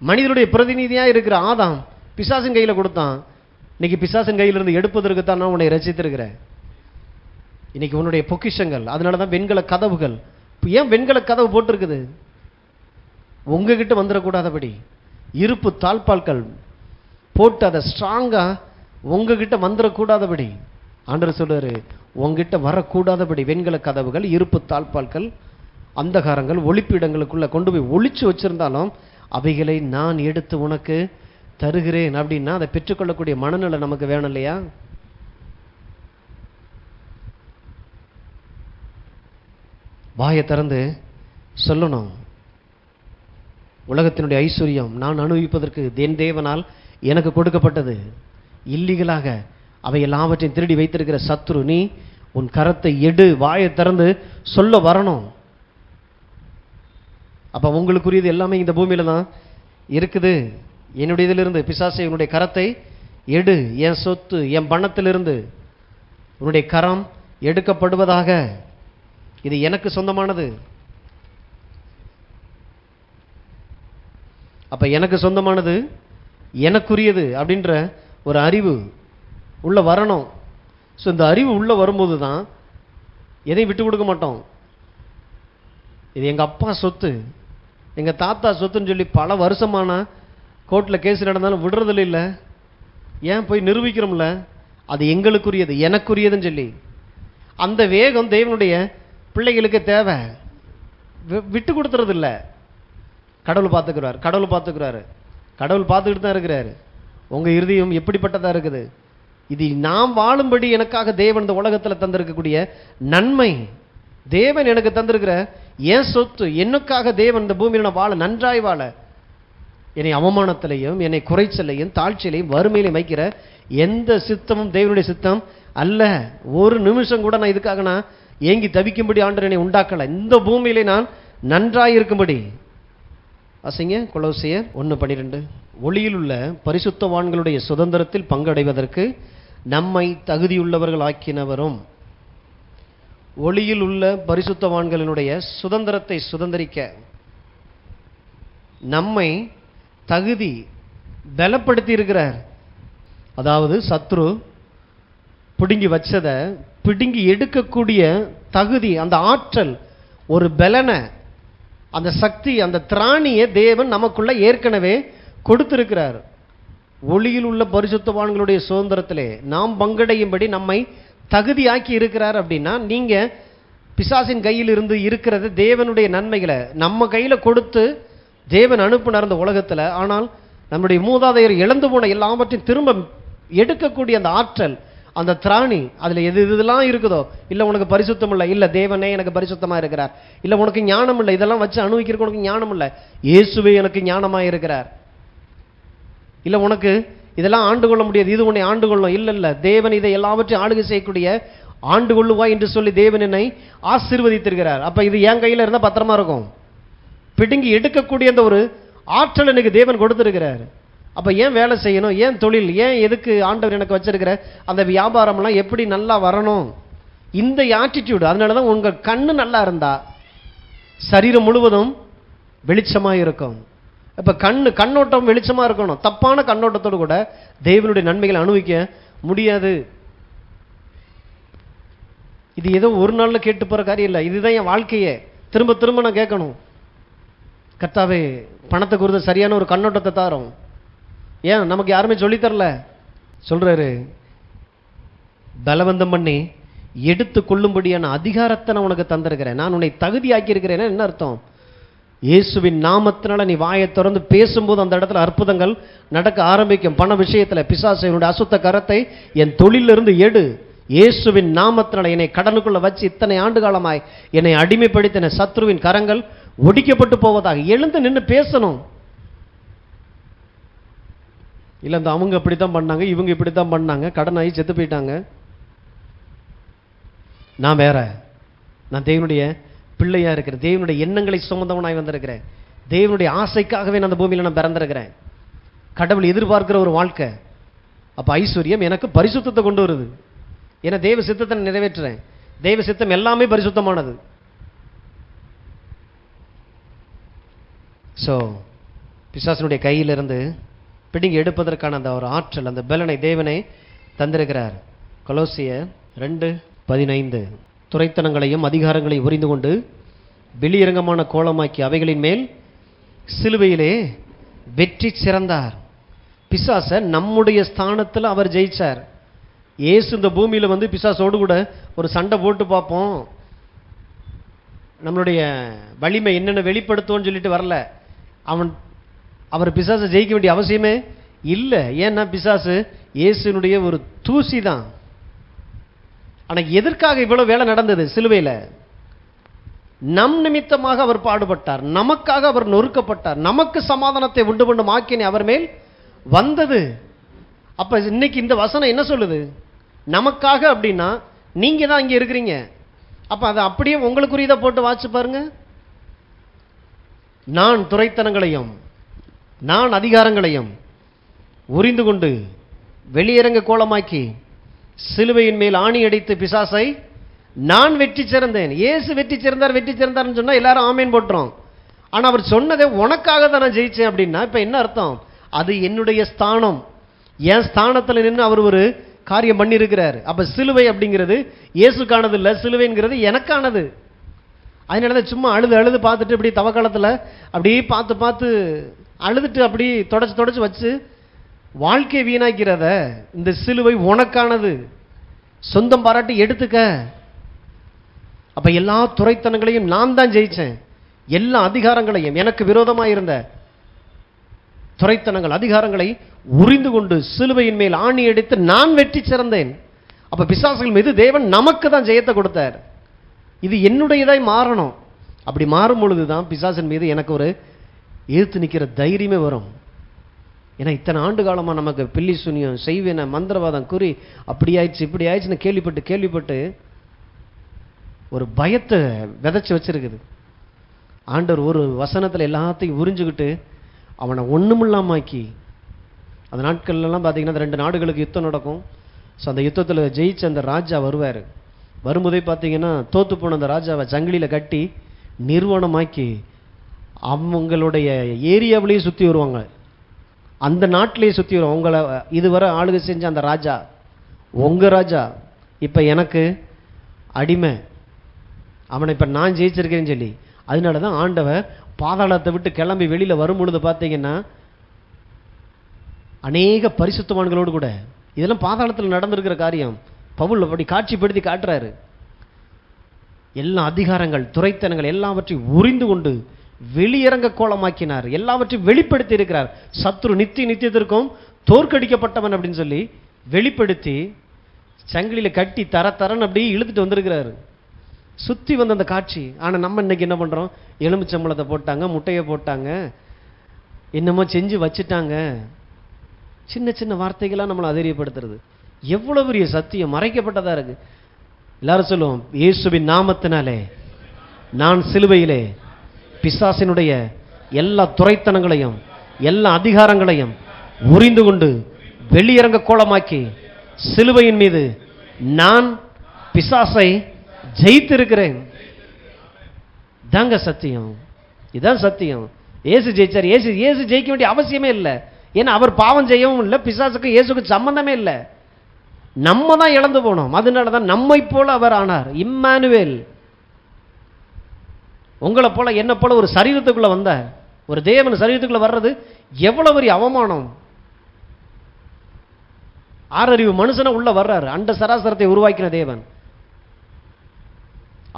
மனிதனுடைய பிரதிநிதியா இருக்கிற ஆதாம் பிசாசின் கையில கொடுத்தான். இன்னைக்கு பிசாசின் கையிலிருந்து எடுப்பதற்கு தான் நான் உன்னை ரசித்திருக்கிறேன். இன்னைக்கு உன்னுடைய பொக்கிஷங்கள், அதனாலதான் வெண்கல கதவுகள். ஏன் வெண்கல கதவு போட்டிருக்குது? உங்ககிட்ட வந்துடக்கூடாதபடி இருப்பு தாழ்பால்கள் போட்டு அதை ஸ்ட்ராங்கா உங்ககிட்ட வந்துடக்கூடாதபடி ஆண்டவர் சொல்றாரு. உங்ககிட்ட வரக்கூடாதபடி வெண்கல கதவுகள், இருப்பு தாழ்பால்கள், அந்தகாரங்கள் ஒளிப்பிடங்களுக்குள்ள கொண்டு போய் ஒளிச்சு வச்சிருந்தாலும் அவைகளை நான் எடுத்து உனக்கு தருகிறேன் அப்படின்னா அதை பெற்றுக்கொள்ளக்கூடிய மனநிலை நமக்கு வேணும் இல்லையா? வாயை திறந்து சொல்லணும். உலகத்தினுடைய ஐஸ்வர்யம் நான் அனுபவிப்பதற்கு என் தேவனால் எனக்கு கொடுக்கப்பட்டது. இல்லீகலாக அவை எல்லாவற்றையும் திருடி வைத்திருக்கிற சத்ரு, நீ உன் கரத்தை எடு. வாயை திறந்து சொல்ல வரணும். அப்ப உங்களுக்குரியது எல்லாமே இந்த பூமியில தான் இருக்குது. என்னுடைய இதிலிருந்து பிசாசை உன்னுடைய கரத்தை எடு. என் சொத்து, என் பணத்திலிருந்து உன்னுடைய கரம் எடுக்கப்படுவதாக. இது எனக்கு சொந்தமானது. அப்ப எனக்கு சொந்தமானது, எனக்குரியது அப்படின்ற ஒரு அறிவு உள்ள வரணும். ஸோ இந்த அறிவு உள்ள வரும்போது தான் எதையும் விட்டு கொடுக்க மாட்டோம். இது எங்க அப்பா சொத்து, எங்க தாத்தா சொத்துன்னு சொல்லி பல வருஷமானா கோர்ட்ல கேஸ் நடந்தாலும் விடுறதில்ல. இல்லை, ஏன் போய் நிரூபிக்கிறோம்ல, அது எங்களுக்குரியது, எனக்குரியதுன்னு சொல்லி. அந்த வேகம் தேவனுடைய பிள்ளைகளுக்கு தேவை. விட்டு கொடுத்துறது இல்லை. கடவுள் பார்த்துக்கிறார், கடவுள் பார்த்துக்கிறாரு, கடவுள் பார்த்துக்கிட்டு தான் இருக்கிறாரு. உங்க இருதயம் எப்படிப்பட்டதா இருக்குது? இது நாம் வாழும்படி எனக்காக தேவன் இந்த உலகத்தில் தந்திருக்கக்கூடிய நன்மை. தேவன் எனக்கு தந்திருக்கிற என் சொத்து, எனக்காக தேவன் இந்த பூமியில் நான் வாழ, நன்றாய் வாழ, என்னை அவமானத்திலையும் என்னை குறைச்சலையும் தாழ்ச்சியிலையும் வறுமையிலையும் வைக்கிற எந்த சித்தமும் தேவனுடைய சித்தம் அல்ல. ஒரு நிமிஷம் கூட நான் இதுக்காக நான் ஏங்கி தவிக்கும்படி ஆண்டவர் என்னை உண்டாக்கல. இந்த பூமியிலே நான் நன்றாய் இருக்கும்படி. வாசிங்க கொலோசியர் 1:12. ஒளியில் உள்ள பரிசுத்தவான்களுடைய சுதந்திரத்தில் பங்கடைவதற்கு நம்மை தகுதியுள்ளவர்கள் ஆக்கினவரும். ஒளியில் உள்ள பரிசுத்தவான்களினுடைய சுதந்திரத்தை சுதந்திரிக்க நம்மை தகுதி பலப்படுத்தி இருக்கிறார். அதாவது சத்ரு பிடுங்கி வச்சதை பிடுங்கி எடுக்கக்கூடிய தகுதி, அந்த ஆற்றல், ஒரு பலனை, அந்த சக்தி, அந்த திராணியை தேவன் நமக்குள்ள ஏற்கனவே கொடுத்திருக்கிறார். ஒளியில் உள்ள பரிசுத்தவான்களுடைய சுதந்திரத்திலே நாம் பங்கடையும்படி நம்மை தகுதியாக்கி இருக்கிறார். அப்படின்னா நீங்க பிசாசின் கையில் இருந்து இருக்கிறது தேவனுடைய நன்மைகளை நம்ம கையில கொடுத்து தேவன் அனுப்பினார் இந்த உலகத்துல. ஆனால் நம்முடைய மூதாதையர் இழந்து போன எல்லாவற்றையும் திரும்ப எடுக்கக்கூடிய அந்த ஆற்றல், அந்த திராணி, அதுல எது இதெல்லாம் இருக்குதோ, இல்ல உனக்கு பரிசுத்தம் இல்லை, இல்ல தேவனே எனக்கு பரிசுத்தமா இருக்கிறார், இல்ல உனக்கு ஞானம் இல்லை, இதெல்லாம் வச்சு அனுபவிக்கிறதுக்கு உனக்கு ஞானம் இல்லை, இயேசுவே எனக்கு ஞானமா இருக்கிறார், இல்ல உனக்கு இதெல்லாம் ஆண்டு கொள்ள முடியாது, இது உன்னை ஆண்டு கொள்ளும். இல்லை, தேவன் இதை எல்லாவற்றையும் ஆளுகை செய்யக்கூடிய ஆண்டு கொள்ளுவாய் என்று சொல்லி தேவன் என்னை ஆசீர்வதித்திருக்கிறார். அப்ப இது என் கையில் இருந்தால் பத்திரமா இருக்கும். பிடுங்கி எடுக்கக்கூடிய அந்த ஒரு ஆற்றல் எனக்கு தேவன் கொடுத்திருக்கிறார். அப்ப ஏன் வேலை செய்யணும், ஏன் தொழில், ஏன் எதுக்கு ஆண்டவர் எனக்கு வச்சிருக்கிற அந்த வியாபாரம்லாம் எப்படி நல்லா வரணும், இந்த ஆட்டிடியூட். அதனாலதான் உங்க கண்ணு நல்லா இருந்தா சரீரம் முழுவதும் வெளிச்சமா இருக்கும். இப்ப கண்ணோட்டம் வெளிச்சமா இருக்கணும். தப்பான கண்ணோட்டத்தோடு கூட தேவனுடைய நன்மைகளை அனுபவிக்க முடியாது. இது ஏதோ ஒரு நாள்ல கேட்டு போற காரியம் இல்லை. இதுதான் என் வாழ்க்கையே. திரும்ப திரும்ப நான் கேட்கணும், கர்த்தாவே பணத்தை குறித்த சரியான ஒரு கண்ணோட்டத்தை தாரோம். ஏன் நமக்கு யாருமே சொல்லித்தரல. சொல்றாரு, பலவந்தம் பண்ணி எடுத்து கொள்ளும்படியான அதிகாரத்தை நான் உனக்கு தந்திருக்கிறேன், நான் உன்னை தகுதியாக்கி இருக்கிறேன். என்ன அர்த்தம்? இயேசுவின் நாமத்தினால நீ வாயை திறந்து பேசும்போது அந்த இடத்துல அற்புதங்கள் நடக்க ஆரம்பிக்கும். பண விஷயத்தில் பிசாசு என்னுடைய அசுத்த கரத்தை என் தொழிலிருந்து எடு. இயேசுவின் நாமத்தினால என்னை கடனுக்குள்ள வச்சு இத்தனை ஆண்டு காலமாய் என்னை அடிமைப்படுத்தின சத்ருவின் கரங்கள் ஒடிக்கப்பட்டு போவதாக. எழுந்து நின்று பேசணும். இல்லை இந்த அவங்க இப்படித்தான் பண்ணாங்க, இவங்க இப்படித்தான் பண்ணாங்க, கடன் ஆகி செத்து போயிட்டாங்க, நான் வேற, நான் தேவனுடைய பிள்ளையா இருக்கிறேன், தேவனுடைய எண்ணங்களை சுமந்தவனாய் வந்திருக்கிறேன், தேவனுடைய ஆசைக்காகவே நான் அந்த பூமியில் நான் பிறந்திருக்கிறேன். கடவுள் எதிர்பார்க்கிற ஒரு வாழ்க்கை. அப்ப ஐஸ்வர்யம் எனக்கு பரிசுத்தத்தை கொண்டு வருது. ஏன்னா தேவ சித்தத்தை நிறைவேற்றுறேன். தேவ சித்தம் எல்லாமே பரிசுத்தமானது. ஸோ பிசாசனுடைய கையிலிருந்து பிடிங்கி எடுப்பதற்கான அந்த ஒரு ஆற்றல், அந்த பலனை தேவனை தந்திருக்கிறார். கொலோசியர் 2:15 துரைத்தனங்களையும் அதிகாரங்களையும் உரிந்து கொண்டு வெளியரங்கமான கோலமாக்கி அவைகளின் மேல் சிலுவையிலே வெற்றி சிறந்தார். பிசாச நம்முடைய ஸ்தானத்தில் அவர் ஜெயிச்சார். இயேசு இந்த பூமியில் வந்து பிசாசோடு கூட ஒரு சண்டை போட்டு பார்ப்போம், நம்மளுடைய வலிமை என்னென்ன வெளிப்படுத்துவோன்னு சொல்லிட்டு வரல. அவர் பிசாசை ஜெயிக்க வேண்டிய அவசியமே இல்லை. ஏன்னா பிசாசு இயேசுனுடைய ஒரு தூசி தான். ஆனால் எதற்காக இவ்வளவு வேலை நடந்தது? சிலுவையில் நம் நிமித்தமாக அவர் பாடுபட்டார், நமக்காக அவர் நொறுக்கப்பட்டார், நமக்கு சமாதானத்தை உண்டு பண்ணும் ஆக்கினை அவர் மேல் வந்தது. அப்ப இன்னைக்கு இந்த வசனம் என்ன சொல்லுது? நமக்காக அப்படின்னா நீங்க தான் இங்க இருக்கிறீங்க. அப்ப அதை அப்படியே உங்களுக்குரியதை போட்டு வாட்சி பாருங்க. நான் துரைத்தனங்களையும் நான் அதிகாரங்களையும் உரிந்து கொண்டு வெளியரங்க கோலமாக்கி சிலுவையின் மேல் ஆணி அடித்து பிசாசை நான் வெற்றி சிறந்தேன். இயேசு வெற்றி சிறந்தார்னு சொன்னா எல்லாரும் ஆமேன் போட்டுறோம். ஆனா அவர் சொன்னதை உனக்காக தான் நான் ஜெயிச்சேன் அப்படின்னா இப்ப என்ன அர்த்தம்? அது என்னுடைய ஸ்தானம். என் ஸ்தானத்தில் நின்று அவர் ஒரு காரியம் பண்ணி இருக்கிறார். அப்ப சிலுவை அப்படிங்கிறது இயேசுக்கானது இல்லை, சிலுவைங்கிறது எனக்கானது. அதனாலதான் சும்மா அழுது பார்த்துட்டு இப்படி தவக்காலத்தில் அப்படியே பார்த்து அழுதுட்டு அப்படி தொடச்சு வச்சு வாழ்க்கையை வீணாக்கிறத. இந்த சிலுவை உனக்கானது, சொந்தம் பாராட்டி எடுத்துக்க. அப்ப எல்லா துரைத்தனங்களையும் நான் தான் ஜெயிச்சேன். எல்லா அதிகாரங்களையும், எனக்கு விரோதமாக இருந்த துரைத்தனங்கள் அதிகாரங்களை உரிந்து கொண்டு சிலுவையின் மேல் ஆணி அடித்து நான் வெற்றி சிறந்தேன். அப்ப பிசாசுகள் மீது தேவன் நமக்கு தான் ஜெயத்தை கொடுத்தார். இது என்னுடையதாய் மாறணும். அப்படி மாறும் பொழுதுதான் பிசாசின் மீது எனக்கு ஒரு எதிர்த்து நிற்கிற தைரியமே வரும். ஏன்னா இத்தனை ஆண்டு காலமாக நமக்கு பில்லி சுனியம், செய்வின, மந்திரவாதம், குறி அப்படி ஆயிடுச்சு இப்படி ஆயிடுச்சுன்னு கேள்விப்பட்டு ஒரு பயத்தை விதைச்சு வச்சிருக்குது. ஆண்டவர் ஒரு வசனத்தில் எல்லாத்தையும் உறிஞ்சுக்கிட்டு அவனை ஒண்ணுமில்லாமாக்கி, அந்த நாட்கள்லாம் பார்த்தீங்கன்னா 2 நாடுகளுக்கு யுத்தம் நடக்கும். ஸோ அந்த யுத்தத்தில் ஜெயிச்ச அந்த ராஜா வருவார். வரும்போதே பார்த்தீங்கன்னா தோத்து போன அந்த ராஜாவை சங்கிலியில் கட்டி நிர்வாணமாக்கி அவங்களுடைய ஏரியாவிலேயே சுற்றி வருவாங்க, அந்த நாட்டிலேயே சுற்றி வருவாங்க. உங்களை இதுவரை ஆளுகை செஞ்ச அந்த ராஜா உங்க ராஜா இப்போ எனக்கு அடிமை, அவனை இப்போ நான் ஜெயிச்சிருக்கேன்னு சொல்லி. அதனால தான் ஆண்டவர் பாதாளத்தை விட்டு கிளம்பி வெளியில் வரும் பொழுது பார்த்தீங்கன்னா அநேக பரிசுத்தவான்களோடு கூட, இதெல்லாம் பாதாளத்தில் நடந்திருக்கிற காரியம், பவுல் அப்படி காட்சிப்படுத்தி காட்டுறாரு. எல்லா அதிகாரங்கள் துரைத்தனங்கள் எல்லாவற்றையும் உரிந்து கொண்டு வெளியரங்க கோலமாக்கினார், எல்லாவற்றையும் வெளிப்படுத்தி இருக்கிறார். சத்ரு நித்தியத்திற்கும் தோற்கடிக்கப்பட்டவன் அப்படின்னு சொல்லி வெளிப்படுத்தி சங்கிலியில கட்டி தரன்னு அப்படி இழுத்துட்டு வந்திருக்கிறாரு. சுத்தி வந்த அந்த காட்சி. ஆனா நம்ம இன்னைக்கு என்ன பண்றோம்? எலுமிச்சம்பழத்தை போட்டாங்க, முட்டையை போட்டாங்க, என்னமோ செஞ்சு வச்சுட்டாங்க. சின்ன சின்ன வார்த்தைகளாக நம்மளை அதிரியப்படுத்துறது. எவ்வளவு பெரிய சத்தியம் மறைக்கப்பட்டதா இருக்கு. எல்லாரும் சொல்லுவோம், இயேசுவின் நாமத்தினாலே நான் சிலுவையிலே பிசாசினுடைய எல்லா துரைத்தனங்களையும் எல்லா அதிகாரங்களையும் உரிந்து கொண்டு வெளியரங்க கோலமாக்கி சிலுவையின் மீது நான் பிசாசை ஜெயித்திருக்கிறேன். தாங்க சத்தியம். இதான் சத்தியம். இயேசு ஜெயிச்சார். இயேசு ஜெயிக்க வேண்டிய அவசியமே இல்லை. ஏன்னா அவர் பாவம் செய்யவும் இல்லை, பிசாசுக்கு இயேசுக்கு சம்பந்தமே இல்லை. நம்ம தான் இழந்து போனோம். அதனால தான் நம்மை போல அவர் ஆனார். இம்மானுவேல். உங்களை போல என்ன போல ஒரு சரீரத்துக்குள்ள வந்தார். ஒரு தேவன் சரீரத்துக்குள்ள வர்றது எவ்வளவு பெரிய அவமானம். ஆறறிவு மனுஷனை உள்ள வர்றாரு. அண்ட சராசரத்தை உருவாக்கின தேவன்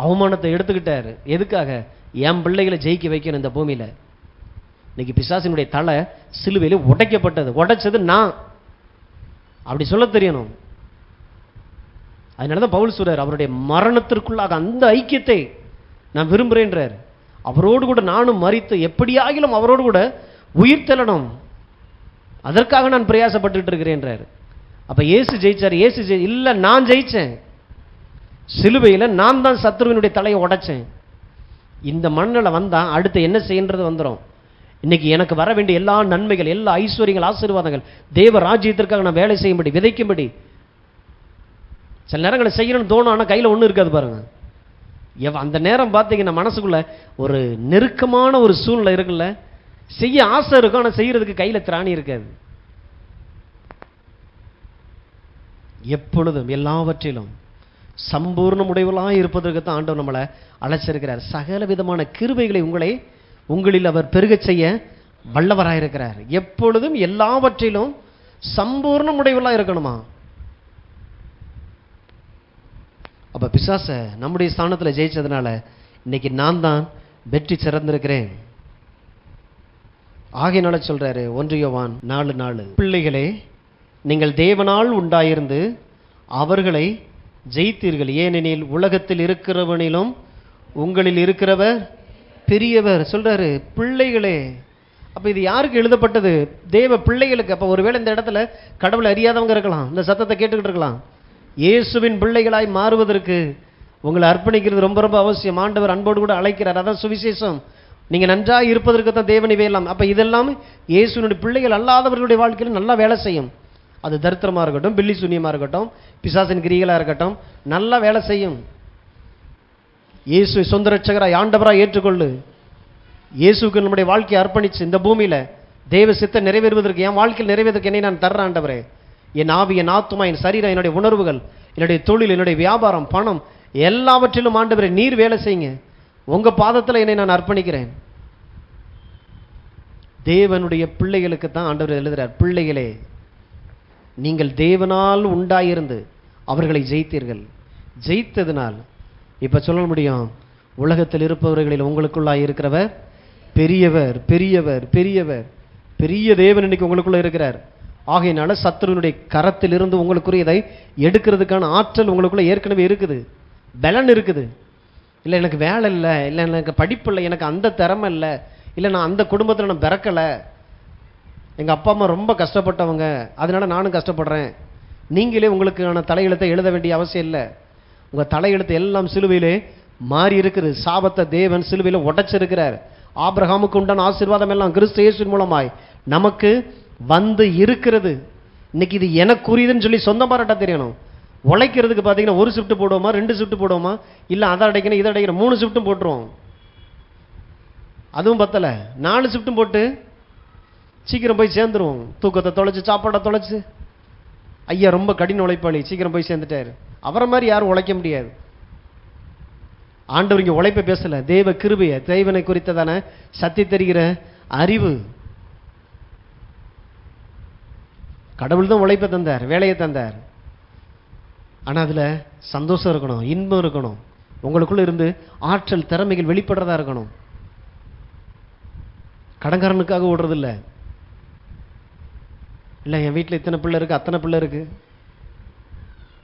அவமானத்தை எடுத்துக்கிட்டாரு. எதுக்காக? என் பிள்ளைகளை ஜெயிக்க வைக்கணும் இந்த பூமியில. இன்னைக்கு பிசாசினுடைய தலை சிலுவையில உடைக்கப்பட்டது. உடைச்சது நான். அப்படி சொல்ல தெரியணும். அதனாலதான் பவுல் சொல்றார், அவருடைய மரணத்திற்குள்ளாக அந்த ஐக்கியத்தை நான் விரும்புகிறேன்றார். அவரோடு கூட நானும் மரித்து எப்படியாகிலும் அவரோடு கூட உயிர் தெள்ளணும், அதற்காக நான் பிரயாசப்பட்டு இருக்கிறேன்றார். அப்ப இயேசு ஜெயிச்சார். இல்ல, நான் ஜெயிச்சேன். சிலுவையில் நான் தான் சத்ருவினுடைய தலையை உடைச்சேன். இந்த மண்ணில் வந்தா அடுத்து என்ன செய்யறது வந்துடும். இன்னைக்கு எனக்கு வர வேண்டிய எல்லா நன்மைகள், எல்லா ஐஸ்வர்யங்கள், ஆசீர்வாதங்கள் தேவ ராஜ்யத்திற்காக நான் வேலை செய்யும்படி, விதைக்கும்படி சில நேரங்களை செய்யணும்னு தோணும். ஆனால் கையில் ஒன்றும் இருக்காது பாருங்க. அந்த நேரம் பார்த்தீங்கன்னா மனசுக்குள்ள ஒரு நெருக்கமான ஒரு சூழ்நிலை இருக்குல்ல, செய்ய ஆசை இருக்கும், ஆனால் செய்யறதுக்கு கையில் திராணி இருக்காது. எப்பொழுதும் எல்லாவற்றிலும் சம்பூர்ண உடையவளாக இருப்பதற்கு தான் ஆண்டவர் நம்மளை அழைச்சிருக்கிறார். சகல விதமான கிருபைகளை உங்களில் அவர் பெருகச் செய்ய வல்லவராயிருக்கிறார். எப்பொழுதும் எல்லாவற்றிலும் சம்பூர்ண உடையவளாக இருக்கணுமா? அப்ப பிசாச நம்முடைய ஸ்தானத்தில் ஜெயிச்சதுனால இன்னைக்கு நான் தான் வெற்றி சிறந்திருக்கிறேன். ஆகையினால சொல்றாரு 1 யோவான் 4:4, பிள்ளைகளே, நீங்கள் தேவனால் உண்டாயிருந்து அவர்களை ஜெயித்தீர்கள், ஏனெனில் உலகத்தில் இருக்கிறவனிலும் உங்களில் இருக்கிறவர் பெரியவர். சொல்றாரு பிள்ளைகளே. அப்ப இது யாருக்கு எழுதப்பட்டது? தேவ பிள்ளைகளுக்கு. அப்ப ஒருவேளை இந்த இடத்துல கடவுளை அறியாதவங்க இருக்கலாம், இந்த சத்தத்தை கேட்டுக்கிட்டு இருக்கலாம். இயேசுவின் பிள்ளைகளாய் மாறுவதற்கு உங்களை அர்ப்பணிக்கிறது ரொம்ப ரொம்ப அவசியம். ஆண்டவர் அன்போடு கூட அழைக்கிறார். அதான் சுவிசேஷம். நீங்க நன்றாக இருப்பதற்கு தான் தேவன் இவையெல்லாம். அப்ப இதெல்லாம் இயேசுவினுடைய பிள்ளைகள் அல்லாதவர்களுடைய வாழ்க்கையில் நல்லா வேலை செய்யும். அது தரித்திரமா இருக்கட்டும், பில்லி சூன்யமா இருக்கட்டும், பிசாசின் கிரிகளா இருக்கட்டும், நல்லா வேலை செய்யும். இயேசு சொந்த ரட்சகராய் ஆண்டவராய் ஏற்றுக்கொள்ளு. இயேசுக்கு நம்முடைய வாழ்க்கையை அர்ப்பணிச்சு இந்த பூமியில தேவ சித்த நிறைவேறுவதற்கு, என் வாழ்க்கையில் நிறைவேறதுக்கு என்னை நான் தர்றேன் ஆண்டவரே. என் ஆவி, என் ஆத்துமா, என் சரீரம், என்னுடைய உணர்வுகள், என்னுடைய தொழில், என்னுடைய வியாபாரம், பணம், எல்லாவற்றிலும் ஆண்டவரே நீர் வேலை செய்யுங்க. உங்க பாதத்தில் என்னை நான் அர்ப்பணிக்கிறேன். தேவனுடைய பிள்ளைகளுக்கு தான் ஆண்டவர் எழுதுறார், பிள்ளைகளே, நீங்கள் தேவனால் உண்டாயிருந்து அவர்களை ஜெயித்தீர்கள். ஜெயித்ததுனால் இப்ப சொல்ல முடியும், உலகத்தில் இருப்பவர்களில் உங்களுக்குள்ளாய் இருக்கிறவர் பெரியவர், பெரியவர், பெரியவர். பெரிய தேவன் இன்னைக்கு உங்களுக்குள்ள இருக்கிறார். ஆகையினால சத்துருவினுடைய கரத்தில் இருந்து உங்களுக்குரியதை எடுக்கிறதுக்கான ஆற்றல் உங்களுக்குள்ள ஏற்கனவே இருக்குது, பலன் இருக்குது. இல்லை எனக்கு வேலை இல்லை, இல்லை எனக்கு படிப்பு இல்லை, எனக்கு அந்த திறமை இல்லை, இல்லை நான் அந்த குடும்பத்தில் நான் பிறக்கலை, எங்கள் அப்பா அம்மா ரொம்ப கஷ்டப்பட்டவங்க, அதனால நானும் கஷ்டப்படுறேன். நீங்களே உங்களுக்கான தலையெழுத்தை எழுத வேண்டிய அவசியம் இல்லை. உங்கள் தலையெழுத்து எல்லாம் சிலுவையிலே மாறி இருக்குது. சாபத்தை தேவன் சிலுவையில் உடைச்சிருக்கிறார். ஆபிரகாமுக்கு உண்டான ஆசீர்வாதம் எல்லாம் கிறிஸ்து இயேசுவின் மூலமாய் நமக்கு வந்து இருக்கிறது. இன்னைக்கு இது எனக்குரியதுன்னு சொல்லி சொந்த பாராட்ட தெரியணும். உழைக்கிறதுக்கு பார்த்தீங்கன்னா 1 ஷிஃப்ட் போடுவோமா, 2 ஷிஃப்ட் போடுவோமா, இல்லை அதை அடைக்கணும் இதை அடைக்கணும் 3 ஷிஃப்ட்டும் போட்டுருவோம். அதுவும் பத்தலை, 4 ஷிஃப்ட்டும் போட்டு சீக்கிரம் போய் சேர்ந்துருவோம். தூக்கத்தை தொலைச்சு, சாப்பாடை தொலைச்சு. ஐயா ரொம்ப கடின உழைப்பாளி, சீக்கிரம் போய் சேர்ந்துட்டாரு. அவரை மாதிரி யாரும் உழைக்க முடியாது. ஆண்டவர் இங்கே உழைப்பை பேசல, தேவ கிருபைய, தேவனை குறித்ததான சத்தி தெரிகிற அறிவு. கடவுள் தான் உழைப்பை தந்தார், வேலையை தந்தார். ஆனால் அதில் சந்தோஷம் இருக்கணும், இன்பம் இருக்கணும், உங்களுக்குள்ள இருந்து ஆற்றல் திறமைகள் வெளிப்படுறதா இருக்கணும். கடன்காரனுக்காக ஓடுறது இல்லை. இல்லை என் வீட்டில் இத்தனை பிள்ளை இருக்கு, அத்தனை பிள்ளை இருக்கு.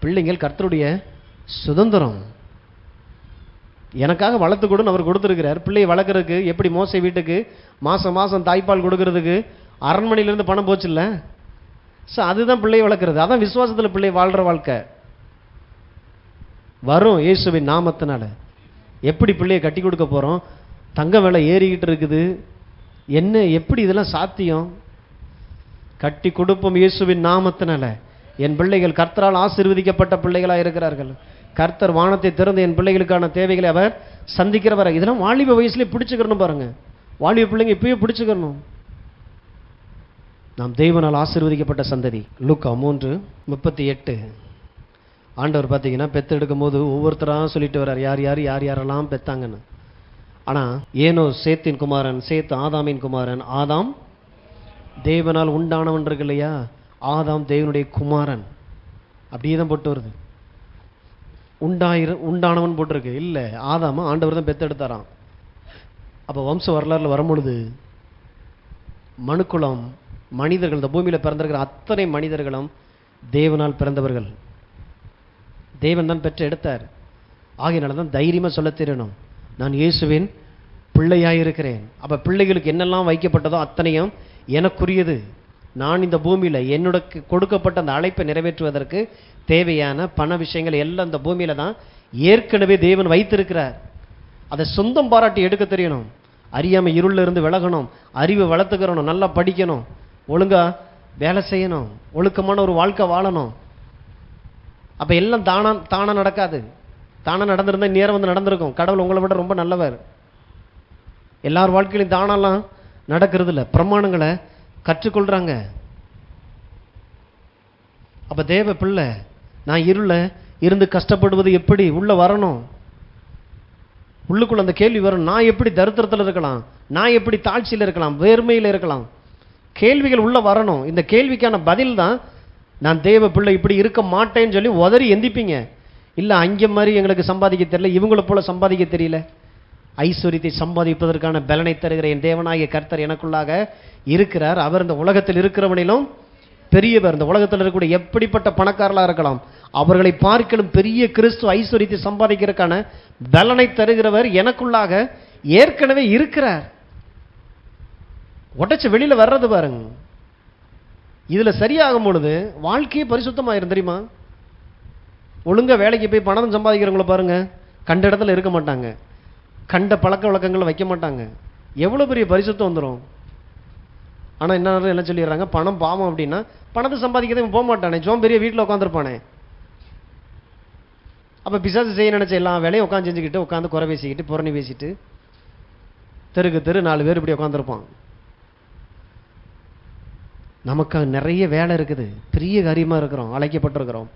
பிள்ளைங்கள் கர்த்தருடைய சுதந்திரம். எனக்காக வளர்த்து கொடுன்னு அவர் கொடுத்துருக்கிறார். பிள்ளையை வளர்க்குறதுக்கு எப்படி மோசை வீட்டுக்கு மாதம் மாதம் தாய்ப்பால் கொடுக்கறதுக்கு அரண்மனையிலேருந்து பணம் போச்சு இல்லை, ஸோ அதுதான் பிள்ளையை வளர்க்குறது. அதான் விசுவாசத்தில் பிள்ளை வாழ்கிற வாழ்க்கை. வரும் இயேசுவின் நாமத்தினால. எப்படி பிள்ளையை கட்டி கொடுக்க போகிறோம்? தங்க விலை ஏறிக்கிட்டு இருக்குது. என்ன எப்படி இதெல்லாம் சாத்தியம்? கட்டி கொடுப்போம் இயேசுவின் நாமத்தினால. என் பிள்ளைகள் கர்த்தரால் ஆசீர்வதிக்கப்பட்ட பிள்ளைகளாக இருக்கிறார்கள். கர்த்தர் வானத்தை திறந்து என் பிள்ளைகளுக்கான தேவைகளை அவர் சந்திக்கிறவரை. இதெல்லாம் வாலிப வயசுலேயே பிடிச்சுக்கணும் பாருங்க. வாலிப பிள்ளைங்க இப்பயே பிடிச்சுக்கணும். நாம் தேவனால் ஆசீர்வதிக்கப்பட்ட சந்ததி. லூக்கா 3:38. ஆண்டவர் பார்த்தீங்கன்னா பெத்தெடுக்கும் போது ஒவ்வொருத்தராக சொல்லிட்டு வர்றார் யார் யார் யார் யாரெல்லாம் பெத்தாங்கன்னு. ஆனால் ஏனோ சேத்தின் குமாரன், சேத் ஆதாமின் குமாரன், ஆதாம் தேவனால் உண்டானவன் இருக்கு இல்லையா, ஆதாம் தேவனுடைய குமாரன். அப்படியே தான் போட்டு வருது. உண்டானவன் போட்டிருக்கு. இல்லை, ஆதாம ஆண்டவர் தான் பெத்தெடுத்தாராம். அப்போ வம்ச வரலாறுல வரும்பொழுது மனுக்குலம் மனிதர்கள், இந்த பூமியில் பிறந்திருக்கிற அத்தனை மனிதர்களும் தேவனால் பிறந்தவர்கள். தேவன் தான் பெற்று எடுத்தார். ஆகையினால தான் தைரியமாக சொல்ல தெரியணும், நான் இயேசுவின் பிள்ளையாயிருக்கிறேன். அப்போ பிள்ளைகளுக்கு என்னெல்லாம் வைக்கப்பட்டதோ அத்தனையும் எனக்குரியது. நான் இந்த பூமியில் என்னோட கொடுக்கப்பட்ட அந்த அழைப்பை நிறைவேற்றுவதற்கு தேவையான பண விஷயங்கள் எல்லாம் இந்த பூமியில் தான் ஏற்கனவே தேவன் வைத்திருக்கிறார். அதை சொந்தம் பாராட்டி எடுக்க தெரியணும். அறியாமல் இருளில் இருந்து விலகணும், அறிவை வளர்த்துக்கிறணும், நல்லா படிக்கணும், ஒழுங்கா வேலை செய்யணும், ஒழுக்கமான ஒரு வாழ்க்கை வாழணும். அப்போ எல்லாம் தானா நடக்காது. தானா நடந்திருந்தா நேரம் வந்து நடந்திருக்கும். கடவுள் உங்களை விட ரொம்ப நல்லவர். எல்லார் வாழ்க்கையிலும் தானெல்லாம் நடக்கிறது இல்லை. பிரமாணங்களை கற்றுக்கொள்றாங்க. அப்போ தேவ பிள்ளை நான் இருள இருந்து கஷ்டப்படுவது எப்படி உள்ள வரணும்? உள்ளுக்குள்ள அந்த கேள்வி வரும். நான் எப்படி தரித்திரத்தில் இருக்கலாம்? நான் எப்படி தாழ்ச்சியில் இருக்கலாம்? வேர்மையில் இருக்கலாம்? கேள்விகள் உள்ள வரணும். இந்த கேள்விக்கான பதில் தான் நான் தேவ பிள்ளை இப்படி இருக்க மாட்டேன்னு சொல்லி உதறி எந்திப்பீங்க. இல்லை அங்கே மாதிரி எங்களுக்கு சம்பாதிக்க தெரியல, இவங்களை போல சம்பாதிக்க தெரியல. ஐஸ்வர்யத்தை சம்பாதிப்பதற்கான பலனை தருகிற என் தேவனாகிய கர்த்தர் எனக்குள்ளாக இருக்கிறார். அவர் இந்த உலகத்தில் இருக்கிறவனிலும் பெரியவர். இந்த உலகத்தில் இருக்கக்கூடிய எப்படிப்பட்ட பணக்காரர்களாக இருக்கலாம், அவர்களை பார்க்கலும் பெரிய கிறிஸ்து ஐஸ்வர்யத்தை சம்பாதிக்கிறதுக்கான பலனை தருகிறவர் எனக்குள்ளாக ஏற்கனவே இருக்கிறார். உடச்ச வெளியில வர்றது பாருங்க. இதுல சரியாகும் பொழுது வாழ்க்கையே பரிசுத்தமாயிரும் தெரியுமா? ஒழுங்கா வேலைக்கு போய் பணம் சம்பாதிக்கிறவங்கள பாருங்க, கண்ட இடத்துல இருக்க மாட்டாங்க, கண்ட பழக்க வழக்கங்களை வைக்க மாட்டாங்க. எவ்வளவு பெரிய பரிசுத்தம் வந்துடும். ஆனா என்ன சொல்லிடுறாங்க, பணம் பாவம் அப்படின்னா பணத்தை சம்பாதிக்கிறதே போக மாட்டானே, பெரிய வீட்டில் உட்காந்துருப்பானே. அப்ப பிசாசு செய்ய நினைச்ச எல்லா வேலையும் உட்காந்து செஞ்சுக்கிட்டு உட்காந்து குறை பேசிக்கிட்டு புறணி பேசிட்டு தெருக்கு தெரு 4 பேர் இப்படி உட்காந்துருப்பான். நமக்கு நிறைய வேலை இருக்குது, பெரிய காரியமா இருக்கிறோம், அழைக்கப்பட்டிருக்கிறோம்.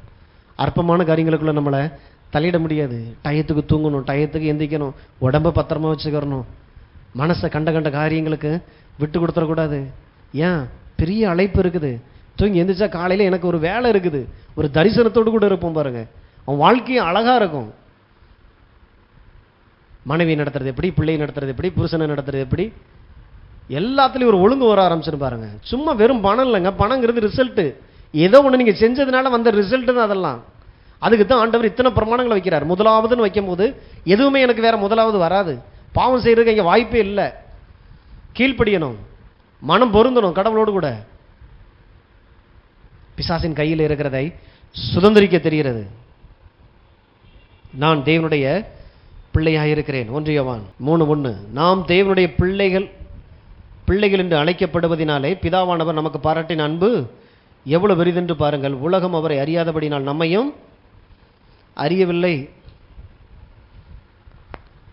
அற்பமான காரியங்களுக்குள்ள நம்மளை தலையிட முடியாது. டயத்துக்கு தூங்கணும், டயத்துக்கு எந்திக்கணும், உடம்ப பத்திரமா வச்சுக்கிறணும், மனசை கண்ட காரியங்களுக்கு விட்டு கொடுத்துடக்கூடாது. ஏன்? பெரிய அழைப்பு இருக்குது. தூங்கி எந்திரிச்சா காலையில் எனக்கு ஒரு வேலை இருக்குது, ஒரு தரிசனத்தோடு கூட இருப்போம் பாருங்க. அவன் வாழ்க்கையும் அழகா இருக்கும். மனைவி நடத்துறது எப்படி, பிள்ளையை நடத்துறது எப்படி, புருஷனை நடத்துறது எப்படி, எல்லாத்துலேயும் ஒரு ஒழுங்கு வர ஆரம்பிச்சுன்னு பாருங்க. சும்மா வெறும் பணம் இல்லைங்க, பணங்கிறது ரிசல்ட்டு. ஏதோ ஒன்று நீங்கள் செஞ்சதுனால வந்த ரிசல்ட்டு தான் அதெல்லாம். அதுக்கு தான் ஆண்டவர் இத்தனை பிரமாணங்களை வைக்கிறார். முதலாவதுன்னு வைக்கும்போது எதுவுமே எனக்கு வேற முதலாவது வராது. பாவம் செய்யறதுக்கு இங்கே வாய்ப்பே இல்லை. கீழ்ப்படியணும், மனம் பொருந்தணும் கடவுளோடு கூட. பிசாசின் கையில் இருக்கிறதை சுதந்திரிக்க தெரிகிறது. நான் தேவனுடைய பிள்ளையாக இருக்கிறேன். 1 யோவான் 3:1. நாம் தேவனுடைய பிள்ளைகள் என்று அழைக்கப்படுவதினாலே பிதாவானவர் நமக்கு பாராட்டின அன்பு எவ்வளவு பெரிதென்று பாருங்கள். உலகம் அவரை அறியாதபடினால் நம்மையும் அறியவில்லை.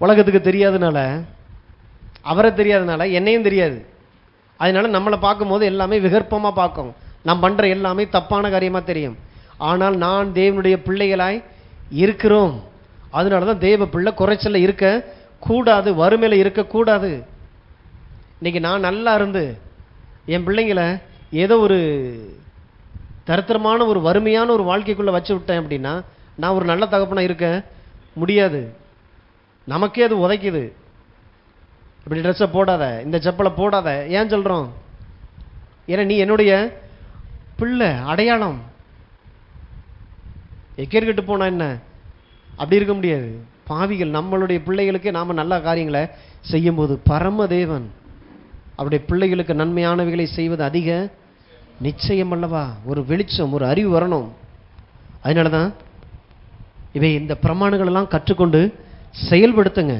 உலகத்துக்கு தெரியாதனால, அவரை தெரியாதனால என்னையும் தெரியாது. அதனால நம்மளை பார்க்கும்போது எல்லாமே விகற்பமாக பார்க்கும். நாம் பண்ணுற எல்லாமே தப்பான காரியமாக தெரியும். ஆனால் நான் தேவனுடைய பிள்ளைகளாய் இருக்கிறோம். அதனால தான் தேவ பிள்ளை குறைச்சல இருக்க கூடாது, வறுமையில் இருக்கக்கூடாது. இன்னைக்கு நான் நல்லா இருந்து என் பிள்ளைங்களை ஏதோ ஒரு தரித்திரமான ஒரு வறுமையான ஒரு வாழ்க்கைக்குள்ளே வச்சு விட்டேன் அப்படின்னா நான் ஒரு நல்ல தகப்பனா இருக்க முடியாது. நமக்கே அது உதைக்குது. இப்படி ட்ரெஸ்ஸை போடாத, இந்த செப்பலை போடாத. ஏன் சொல்கிறோம்? ஏன்னா நீ என்னுடைய பிள்ளை, அடையாளம். எக்கேற்கிட்டு போனா என்ன? அப்படி இருக்க முடியாது. பாவிகள் நம்மளுடைய பிள்ளைகளுக்கே நாம் நல்ல காரியங்களை செய்யும்போது பரமதேவன் அவருடைய பிள்ளைகளுக்கு நன்மையானவைகளை செய்வது அதிக நிச்சயம் அல்லவா? ஒரு வெளிச்சம், ஒரு அறிவு வரணும். அதனாலதான் இவை இந்த பிரமாணங்கள் எல்லாம் கற்றுக்கொண்டு செயல்படுத்துங்க.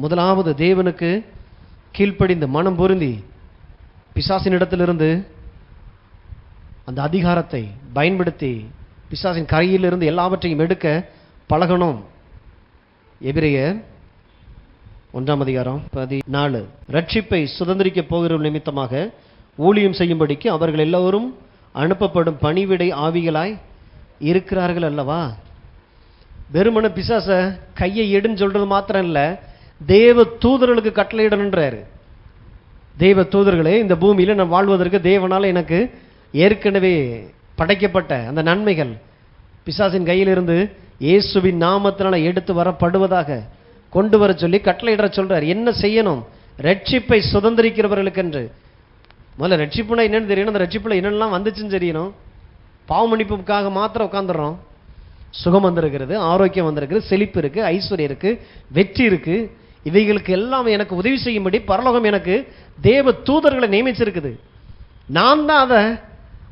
முதலாவது தேவனுக்கு கீழ்ப்படிந்து மனம் பொருந்தி பிசாசினிடத்திலிருந்து அந்த அதிகாரத்தை பயன்படுத்தி பிசாசின் கரையிலிருந்து எல்லாவற்றையும் எடுக்க பழகணும். எபிரேயர் 1:14, ரட்சிப்பை சுதந்திரிக்க போகிற நிமித்தமாக ஊழியம் செய்யும்படிக்கு அவர்கள் எல்லோரும் அனுப்பப்படும் பணிவிடை ஆவிகளாய் இருக்கிறார்கள் அல்லவா? வெறுமன பிசாச கையை எடுன்னு சொல்றது மாத்திரம் இல்ல, தேவ தூதர்களுக்கு கட்டளையிடணுன்றாரு. தேவ தூதர்களே, இந்த பூமியில நான் வாழ்வதற்கு தேவனால எனக்கு ஏற்கனவே படைக்கப்பட்ட அந்த நன்மைகள் பிசாசின் கையிலிருந்து இயேசுவின் நாமத்தினால எடுத்து வரப்படுவதாக கொண்டு வர சொல்லி கட்டளையிட சொல்றார். என்ன செய்யணும்? ரட்சிப்பை சுதந்திரிக்கிறவர்களுக்கு என்று. முதல்ல ரட்சிப்புனா என்னன்னு தெரியணும். அந்த ரட்சிப்புல என்னெல்லாம் வந்துச்சுன்னு தெரியணும். பாவ மன்னிப்புக்காக மாத்திரம் உட்காந்துடுறோம். சுகம் வந்திருக்கிறது, ஆரோக்கியம் வந்திருக்கிறது, செழிப்பு இருக்கு, ஐஸ்வர்யம் இருக்கு, வெற்றி இருக்கு. இவைகளுக்கு எல்லாம் எனக்கு உதவி செய்யும்படி பரலோகம் எனக்கு தேவ தூதர்களை நியமிச்சிருக்குது. நான் தான்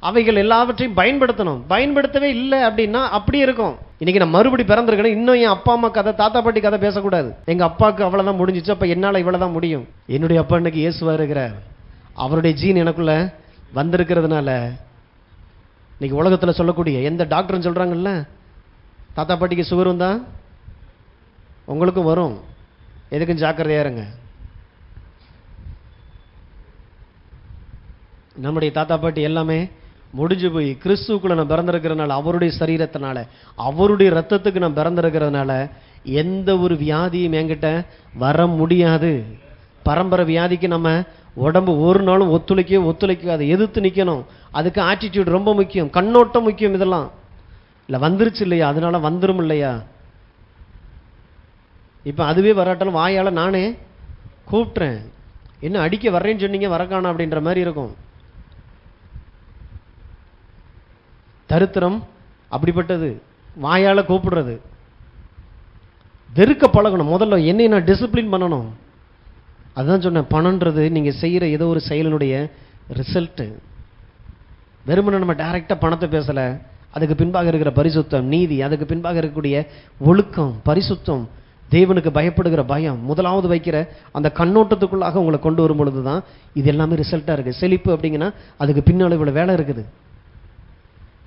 அவைகள் எல்லாவற்றையும் பயன்படுத்தணும். பயன்படுத்தவே இல்லை அப்படின்னா அப்படி இருக்கும். இன்னைக்கு நான் மறுபடி பிறந்திருக்கேன். இன்னும் என் அப்பா அம்மா கதை, தாத்தா பாட்டி கதை பேசக்கூடாது. எங்க அப்பாவுக்கு அவ்வளவுதான் முடிஞ்சிச்சு, அப்ப என்னால இவ்வளவுதான் முடியும். என்னுடைய அப்பா இன்னைக்கு இயேசுவா இருக்கிறார். அவருடைய ஜீன் எனக்குள்ள வந்திருக்கிறதுனால இன்னைக்கு உலகத்துல சொல்லக்கூடிய எந்த டாக்டர்னு சொல்றாங்கல்ல, தாத்தா பாட்டிக்கு சுகர் வந்தா உங்களுக்கும் வரும், எதுக்கும் ஜாக்கிரதையா இருங்க. நம்முடைய தாத்தா பாட்டி எல்லாமே முடிஞ்சு போய் கிறிஸ்துக்குள்ள நான் பிறந்திருக்கிறதுனால, அவருடைய சரீரத்தினால, அவருடைய ரத்தத்துக்கு நான் பிறந்திருக்கிறதுனால எந்த ஒரு வியாதியும் என்கிட்ட வர முடியாது. பரம்பரை வியாதிக்கு நம்ம உடம்பு ஒரு நாளும் ஒத்துழைக்காது, எதிர்த்து நிற்கணும். அதுக்கு ஆட்டிடியூட் ரொம்ப முக்கியம், கண்ணோட்டம் முக்கியம். இதெல்லாம் இல்லை வந்துருச்சு இல்லையா, அதனால வந்துரும் இல்லையா. இப்போ அதுவே வராட்டாலும் வாயால் நானே கூப்பிட்றேன், என்ன அடிக்க வர்றேன்னு சொன்னீங்க வரக்கானா அப்படின்ற மாதிரி இருக்கும். தரித்திரம் அப்படிப்பட்டது, வாயால் கூப்பிடுறது. வெறுக்க பழகணும். முதல்ல என்னை நான் டிசிப்ளின் பண்ணணும். அதுதான் சொன்னேன், பணம்ன்றது நீங்கள் செய்கிற ஏதோ ஒரு செயலினுடைய ரிசல்ட்டு. வெறுமனை நம்ம டைரெக்டாக பணத்தை பேசலை, அதுக்கு பின்பாக இருக்கிற பரிசுத்தம், நீதி, அதுக்கு பின்பாக இருக்கக்கூடிய ஒழுக்கம், பரிசுத்தம், தேவனுக்கு பயப்படுகிற பயம், முதலாவது வைக்கிற அந்த கண்ணோட்டத்துக்குள்ளாக உங்களை கொண்டு வரும் பொழுது தான் இது எல்லாமே ரிசல்ட்டாக இருக்குது. செழிப்பு அப்படிங்கன்னா அதுக்கு பின்னால் இவ்வளோ வேலை இருக்குது.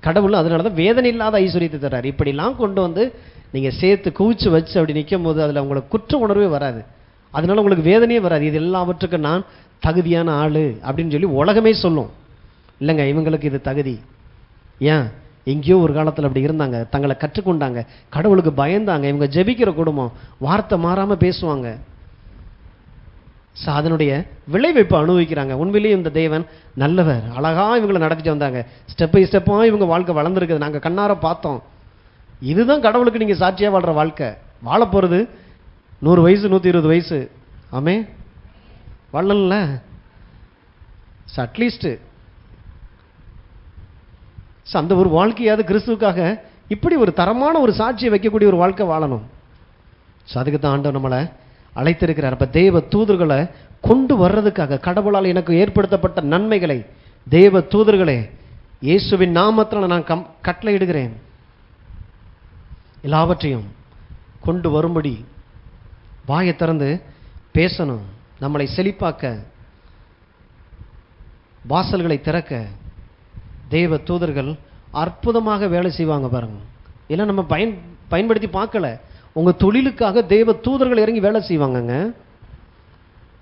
கடவுள் அதனால தான் வேதனை இல்லாத ஐஸ்வர்யத்தை தர்றாரு. இப்படிலாம் கொண்டு வந்து நீங்கள் சேர்த்து குவிச்சு வச்சு அப்படி நிற்கும் போது அதில் உங்களுக்கு குற்ற உணர்வே வராது. அதனால உங்களுக்கு வேதனையே வராது. இது எல்லாவற்றுக்கும் நான் தகுதியான ஆளு அப்படின்னு சொல்லி உலகமே சொல்லும். இல்லைங்க, இவங்களுக்கு இது தகுதி. ஏன், எங்கேயோ ஒரு காலத்தில் அப்படி இருந்தாங்க, தங்களை கற்றுக்கொண்டாங்க, கடவுளுக்கு பயந்தாங்க, இவங்க ஜெபிக்கிற குடும்பம், வார்த்தை மாறாமல் பேசுவாங்க. அதனுடைய விளைவைப்பை அனுபவிக்கிறாங்க. உண்மையிலேயே இந்த தேவன் நல்லவர், அழகா இவங்களை நடத்திட்டு வந்தாங்க. ஸ்டெப் பை ஸ்டெப்பாக இவங்க வாழ்க்கை வளர்ந்துருக்குது, நாங்கள் கண்ணார பார்த்தோம். இதுதான் கடவுளுக்கு நீங்கள் சாட்சியாக வாழ்கிற வாழ்க்கை. வாழ போகிறது 100 வயசு 120 வயசு, ஆமே வாழல. அட்லீஸ்ட் அந்த ஒரு வாழ்க்கையாவது கிறிஸ்துவுக்காக இப்படி ஒரு தரமான ஒரு சாட்சியை வைக்கக்கூடிய ஒரு வாழ்க்கை வாழணும். அதுக்கு தான் ஆண்டவர் நம்மளை அழைத்திருக்கிறார். அப்ப தேவ தூதர்களை கொண்டு வர்றதுக்காக கடவுளால் எனக்கு ஏற்படுத்தப்பட்ட நன்மைகளை, தேவ தூதர்களே இயேசுவின் நாமத்தில் நான் கட்டளையிடுகிறேன், எல்லாவற்றையும் கொண்டு வரும்படி வாயை திறந்து பேசணும். நம்மளை செழிப்பாக்க, வாசல்களை திறக்க தேவ தூதர்கள் அற்புதமாக வேலை செய்வாங்க பாருங்க. எல்லாம் நம்ம பயன்படுத்தி பார்க்கல. உங்க தொழிலுக்காக தேவ தூதர்கள் இறங்கி வேலை செய்வாங்கங்க.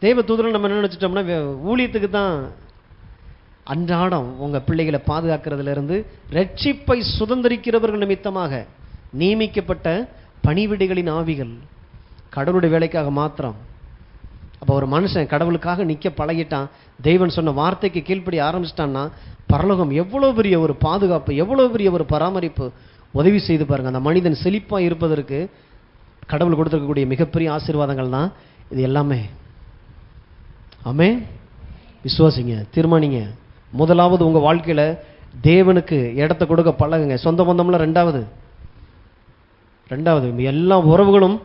தேவ தூதர்கள் நம்ம என்ன நினைச்சிட்டோம்னா ஊழியத்துக்கு தான். அன்றாடம் உங்க பிள்ளைகளை பாதுகாக்கிறதுல இருந்து ரட்சிப்பை சுதந்திரிக்கிறவர்கள் நிமித்தமாக நியமிக்கப்பட்ட பணிவிடைகளின் ஆவிகள், கடவுளுடைய வேலைக்காக மாத்திரம். அப்போ ஒரு மனுஷன் கடவுளுக்காக நிற்க பழகிட்டான், தேவன் சொன்ன வார்த்தைக்கு கீழ்ப்படி ஆரம்பிச்சிட்டான்னா பரலோகம் எவ்வளோ பெரிய ஒரு பாதுகாப்பு, எவ்வளோ பெரிய ஒரு பராமரிப்பு உதவி செய்து பாருங்க. அந்த மனிதன் செழிப்பாக இருப்பதற்கு கடவுள் கொடுத்துருக்கக்கூடிய மிகப்பெரிய ஆசீர்வாதங்கள் தான் இது எல்லாமே. ஆமே, விசுவாசிங்க, தீர்மானிங்க. முதலாவது உங்கள் வாழ்க்கையில் தேவனுக்கு இடத்தை கொடுக்க பழகுங்க. சொந்த பந்தம்லாம் ரெண்டாவது. எல்லா உறவுகளும்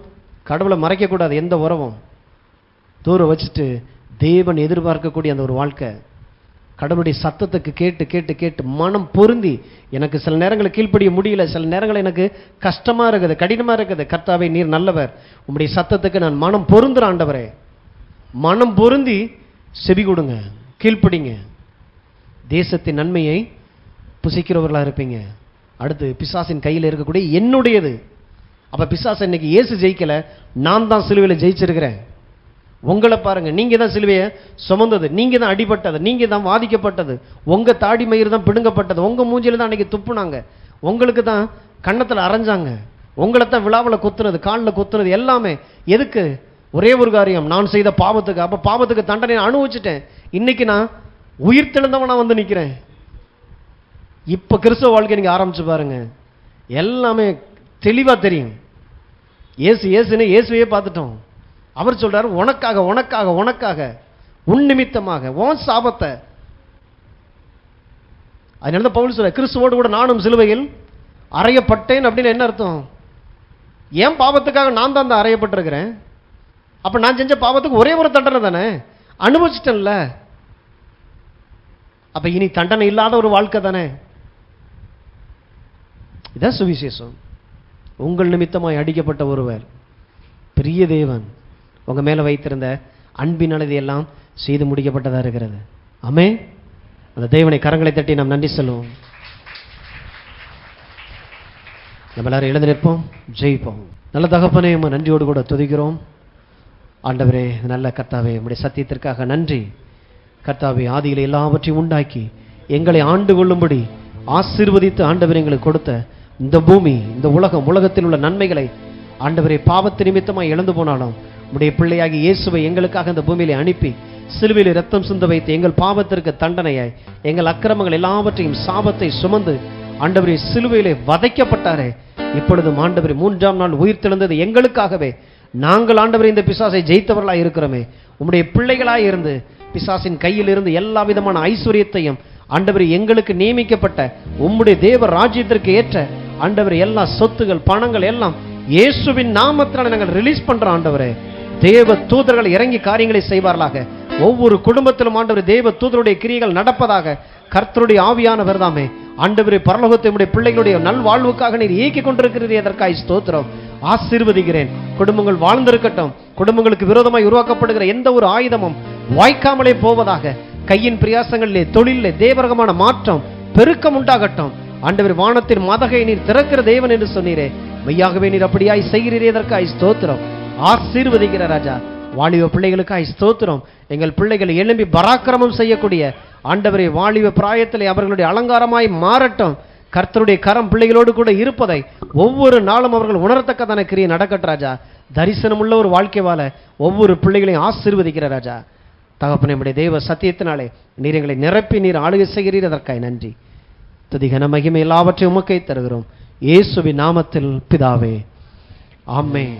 கடவுளை மறைக்கக்கூடாது. எந்த உறவும் தூரம் வச்சுட்டு தேவன் எதிர்பார்க்கக்கூடிய அந்த ஒரு வாழ்க்கை, கடவுளுடைய சத்தத்துக்கு கேட்டு கேட்டு கேட்டு மனம் பொருந்தி, எனக்கு சில நேரங்களில் கீழ்ப்படிய முடியல, சில நேரங்கள் எனக்கு கஷ்டமா இருக்குது, கடினமா இருக்குது. கர்த்தாவே நீர் நல்லவர், உம்முடைய சத்தத்துக்கு நான் மனம் பொருந்துற ஆண்டவரே. மனம் பொருந்தி செவி கொடுங்க, கீழ்ப்படிங்க. தேசத்தின் நன்மையை புசிக்கிறவர்களா இருப்பீங்க. அடுத்து பிசாசின் கையில் இருக்கக்கூடிய என்னுடையது. அப்ப பிசாசு இன்னைக்கு இயேசு ஜெயிக்கல, நான் தான் சிலுவையில் ஜெயிச்சிருக்கிறேன். உங்களை பாருங்க, நீங்க தான் சிலுவையை சுமந்தது, நீங்க தான் அடிபட்டது, நீங்க தான் வாதிக்கப்பட்டது, உங்க தாடி மயிர் தான் பிடுங்கப்பட்டது, உங்க மூஞ்சில தான் அன்னைக்கு துப்புனாங்க, உங்களுக்கு தான் கன்னத்தில் அரைஞ்சாங்க, உங்களை தான் விழாவில் குத்துனது, காலில் குத்துனது, எல்லாமே எதுக்கு? ஒரே ஒரு காரியம், நான் செய்த பாவத்துக்கு. அப்ப பாவத்துக்கு தண்டனை அனுபவிச்சுட்டேன், இன்னைக்கு நான் உயிர் தெழுந்தவனா வந்து நிற்கிறேன். இப்ப கிறிஸ்தவ வாழ்க்கை நீங்க ஆரம்பிச்சு பாருங்க, எல்லாமே தெளிவா தெரியும். இயேசுன்னு இயேசுவையே பார்த்துட்டோம். அவர் சொல்றாரு, உனக்காக உனக்காக உனக்காக உன் நிமித்தமாக உன் சாபத்தை. அதனால பவுல் சொல்ற, கிறிஸ்துவோடு கூட நானும் சிலுவையில் அறையப்பட்டேன் அப்படின்னு என்ன அர்த்தம்? ஏன் பாவத்துக்காக நான் தான் அறையப்பட்டிருக்கிறேன். அப்ப நான் செஞ்ச பாவத்துக்கு ஒரே ஒரு தண்டனை தானே, அனுபவிச்சிட்டேன்ல. அப்ப இனி தண்டனை இல்லாத ஒரு வாழ்க்கை தானே. இதான் சுவிசேஷம். உங்கள் நிமித்தமாய் அடிக்கப்பட்ட ஒருவர், பெரிய தேவன் உங்க மேல வைத்திருந்த அன்பின் அளவு எல்லாம் செய்து முடிக்கப்பட்டதா இருக்கிறது. ஆமென். அந்த தேவனை கரங்களை தட்டி நாம் நன்றி சொல்லுவோம். நம்ம எல்லாரும் எழுந்து நிற்போம், ஜெயிப்போம். நல்ல தகப்பனே, உம்மை நன்றியோடு கூட துதிக்கிறோம். ஆண்டவரே, நல்ல கர்த்தாவே, உம்முடைய சத்தியத்திற்காக நன்றி. கர்த்தாவே, ஆதியிலே எல்லாவற்றையும் உண்டாக்கி எங்களை ஆண்டு கொள்ளும்படி ஆசீர்வதித்து ஆண்டவரே எங்களுக்கு கொடுத்த இந்த பூமி, இந்த உலகத்தில் உள்ள நன்மைகளை ஆண்டவரே பாவத்து நிமித்தமாக இழந்து போனாலும் உம்முடைய பிள்ளையாகி இயேசுவை எங்களுக்காக இந்த பூமியிலே அனுப்பி சிலுவையில் ரத்தம் சிந்த வைத்து எங்கள் பாவத்திற்கு தண்டனையாய் எங்கள் அக்கிரமங்கள் எல்லாவற்றையும் சாபத்தை சுமந்து ஆண்டவரே சிலுவையிலே வதைக்கப்பட்டாரே. இப்பொழுதும் ஆண்டவரே 3ஆம் நாள் உயிர் தெழுந்தது எங்களுக்காகவே. நாங்கள் ஆண்டவரே இந்த பிசாசை ஜெயித்தவர்களாய் இருக்கிறோமே. உம்முடைய பிள்ளைகளாய் இருந்து பிசாசின் கையில் இருந்து எல்லா விதமான ஐஸ்வர்யத்தையும் ஆண்டவரே எங்களுக்கு நியமிக்கப்பட்ட உம்முடைய தேவ ராஜ்யத்திற்கு ஏற்ற ஆண்டவரே எல்லா சொத்துகள் பணங்கள் எல்லாம் இயேசுவின் நாமத்தினால நாங்கள் ரிலீஸ் பண்றோம். ஆண்டவரே, தேவ தூதர்கள் இறங்கி காரியங்களை செய்வார்களாக. ஒவ்வொரு குடும்பத்திலும் ஆண்டவரே தேவ தூதருடைய கிரியைகள் நடப்பதாக. கர்த்தருடைய ஆவியானவர் தாமே ஆண்டவரே பரலோகத்தை உம்முடைய பிள்ளைகளுடைய நல்வாழ்வுக்காக நீர் இயக்கிக் கொண்டிருக்கிறீர். அதற்காக ஸ்தோத்திரம். ஆசீர்வதிக்கிறேன். குடும்பங்கள் வாழ்ந்திருக்கட்டும். குடும்பங்களுக்கு விரோதமாய் உருவாக்கப்படுகிற எந்த ஒரு ஆயுதமும் வாய்க்காமலே போவதாக. கையின் பிரயாசங்களிலே தொழிலே தேவரகமான மாற்றம் பெருக்கம் உண்டாகட்டும். ஆண்டவர், வானத்தின் மதகை நீர் திறக்கிற தேவன் என்று சொன்னீரே, மெய்யாகவே நீர் அப்படியாய் செய்கிறீரே. அதற்காய் ஸ்தோத்திரம். ஆசீர்வதிக்கிற ராஜா, வாலிப பிள்ளைகளுக்காய் ஸ்தோத்திரம். எங்கள் பிள்ளைகளை எழும்பி பராக்கிரமம் செய்யக்கூடிய ஆண்டவரே, வாலிப பிராயத்திலே அவர்களுடைய அலங்காரமாய் மாறட்டும். கர்த்தருடைய கரம் பிள்ளைகளோடு கூட இருப்பதை ஒவ்வொரு நாளும் அவர்கள் உணரத்தக்கதான கிரியை நடக்கட்டும் ராஜா. தரிசனம் உள்ள ஒரு வாழ்க்கை வாழ ஒவ்வொரு பிள்ளைகளையும் ஆசீர்வதிக்கிற ராஜா. தகப்பனே, நம்முடைய தேவ சத்தியத்தினாலே நீர் எங்களை நிரப்பி நீர் ஆளுகை செய்கிறீர். அதற்காய் நன்றி. துதிகன மகிமை எல்லாவற்றையும் உமக்கே தருகிறோம். இயேசுவின் நாமத்தில் பிதாவே, ஆமென்.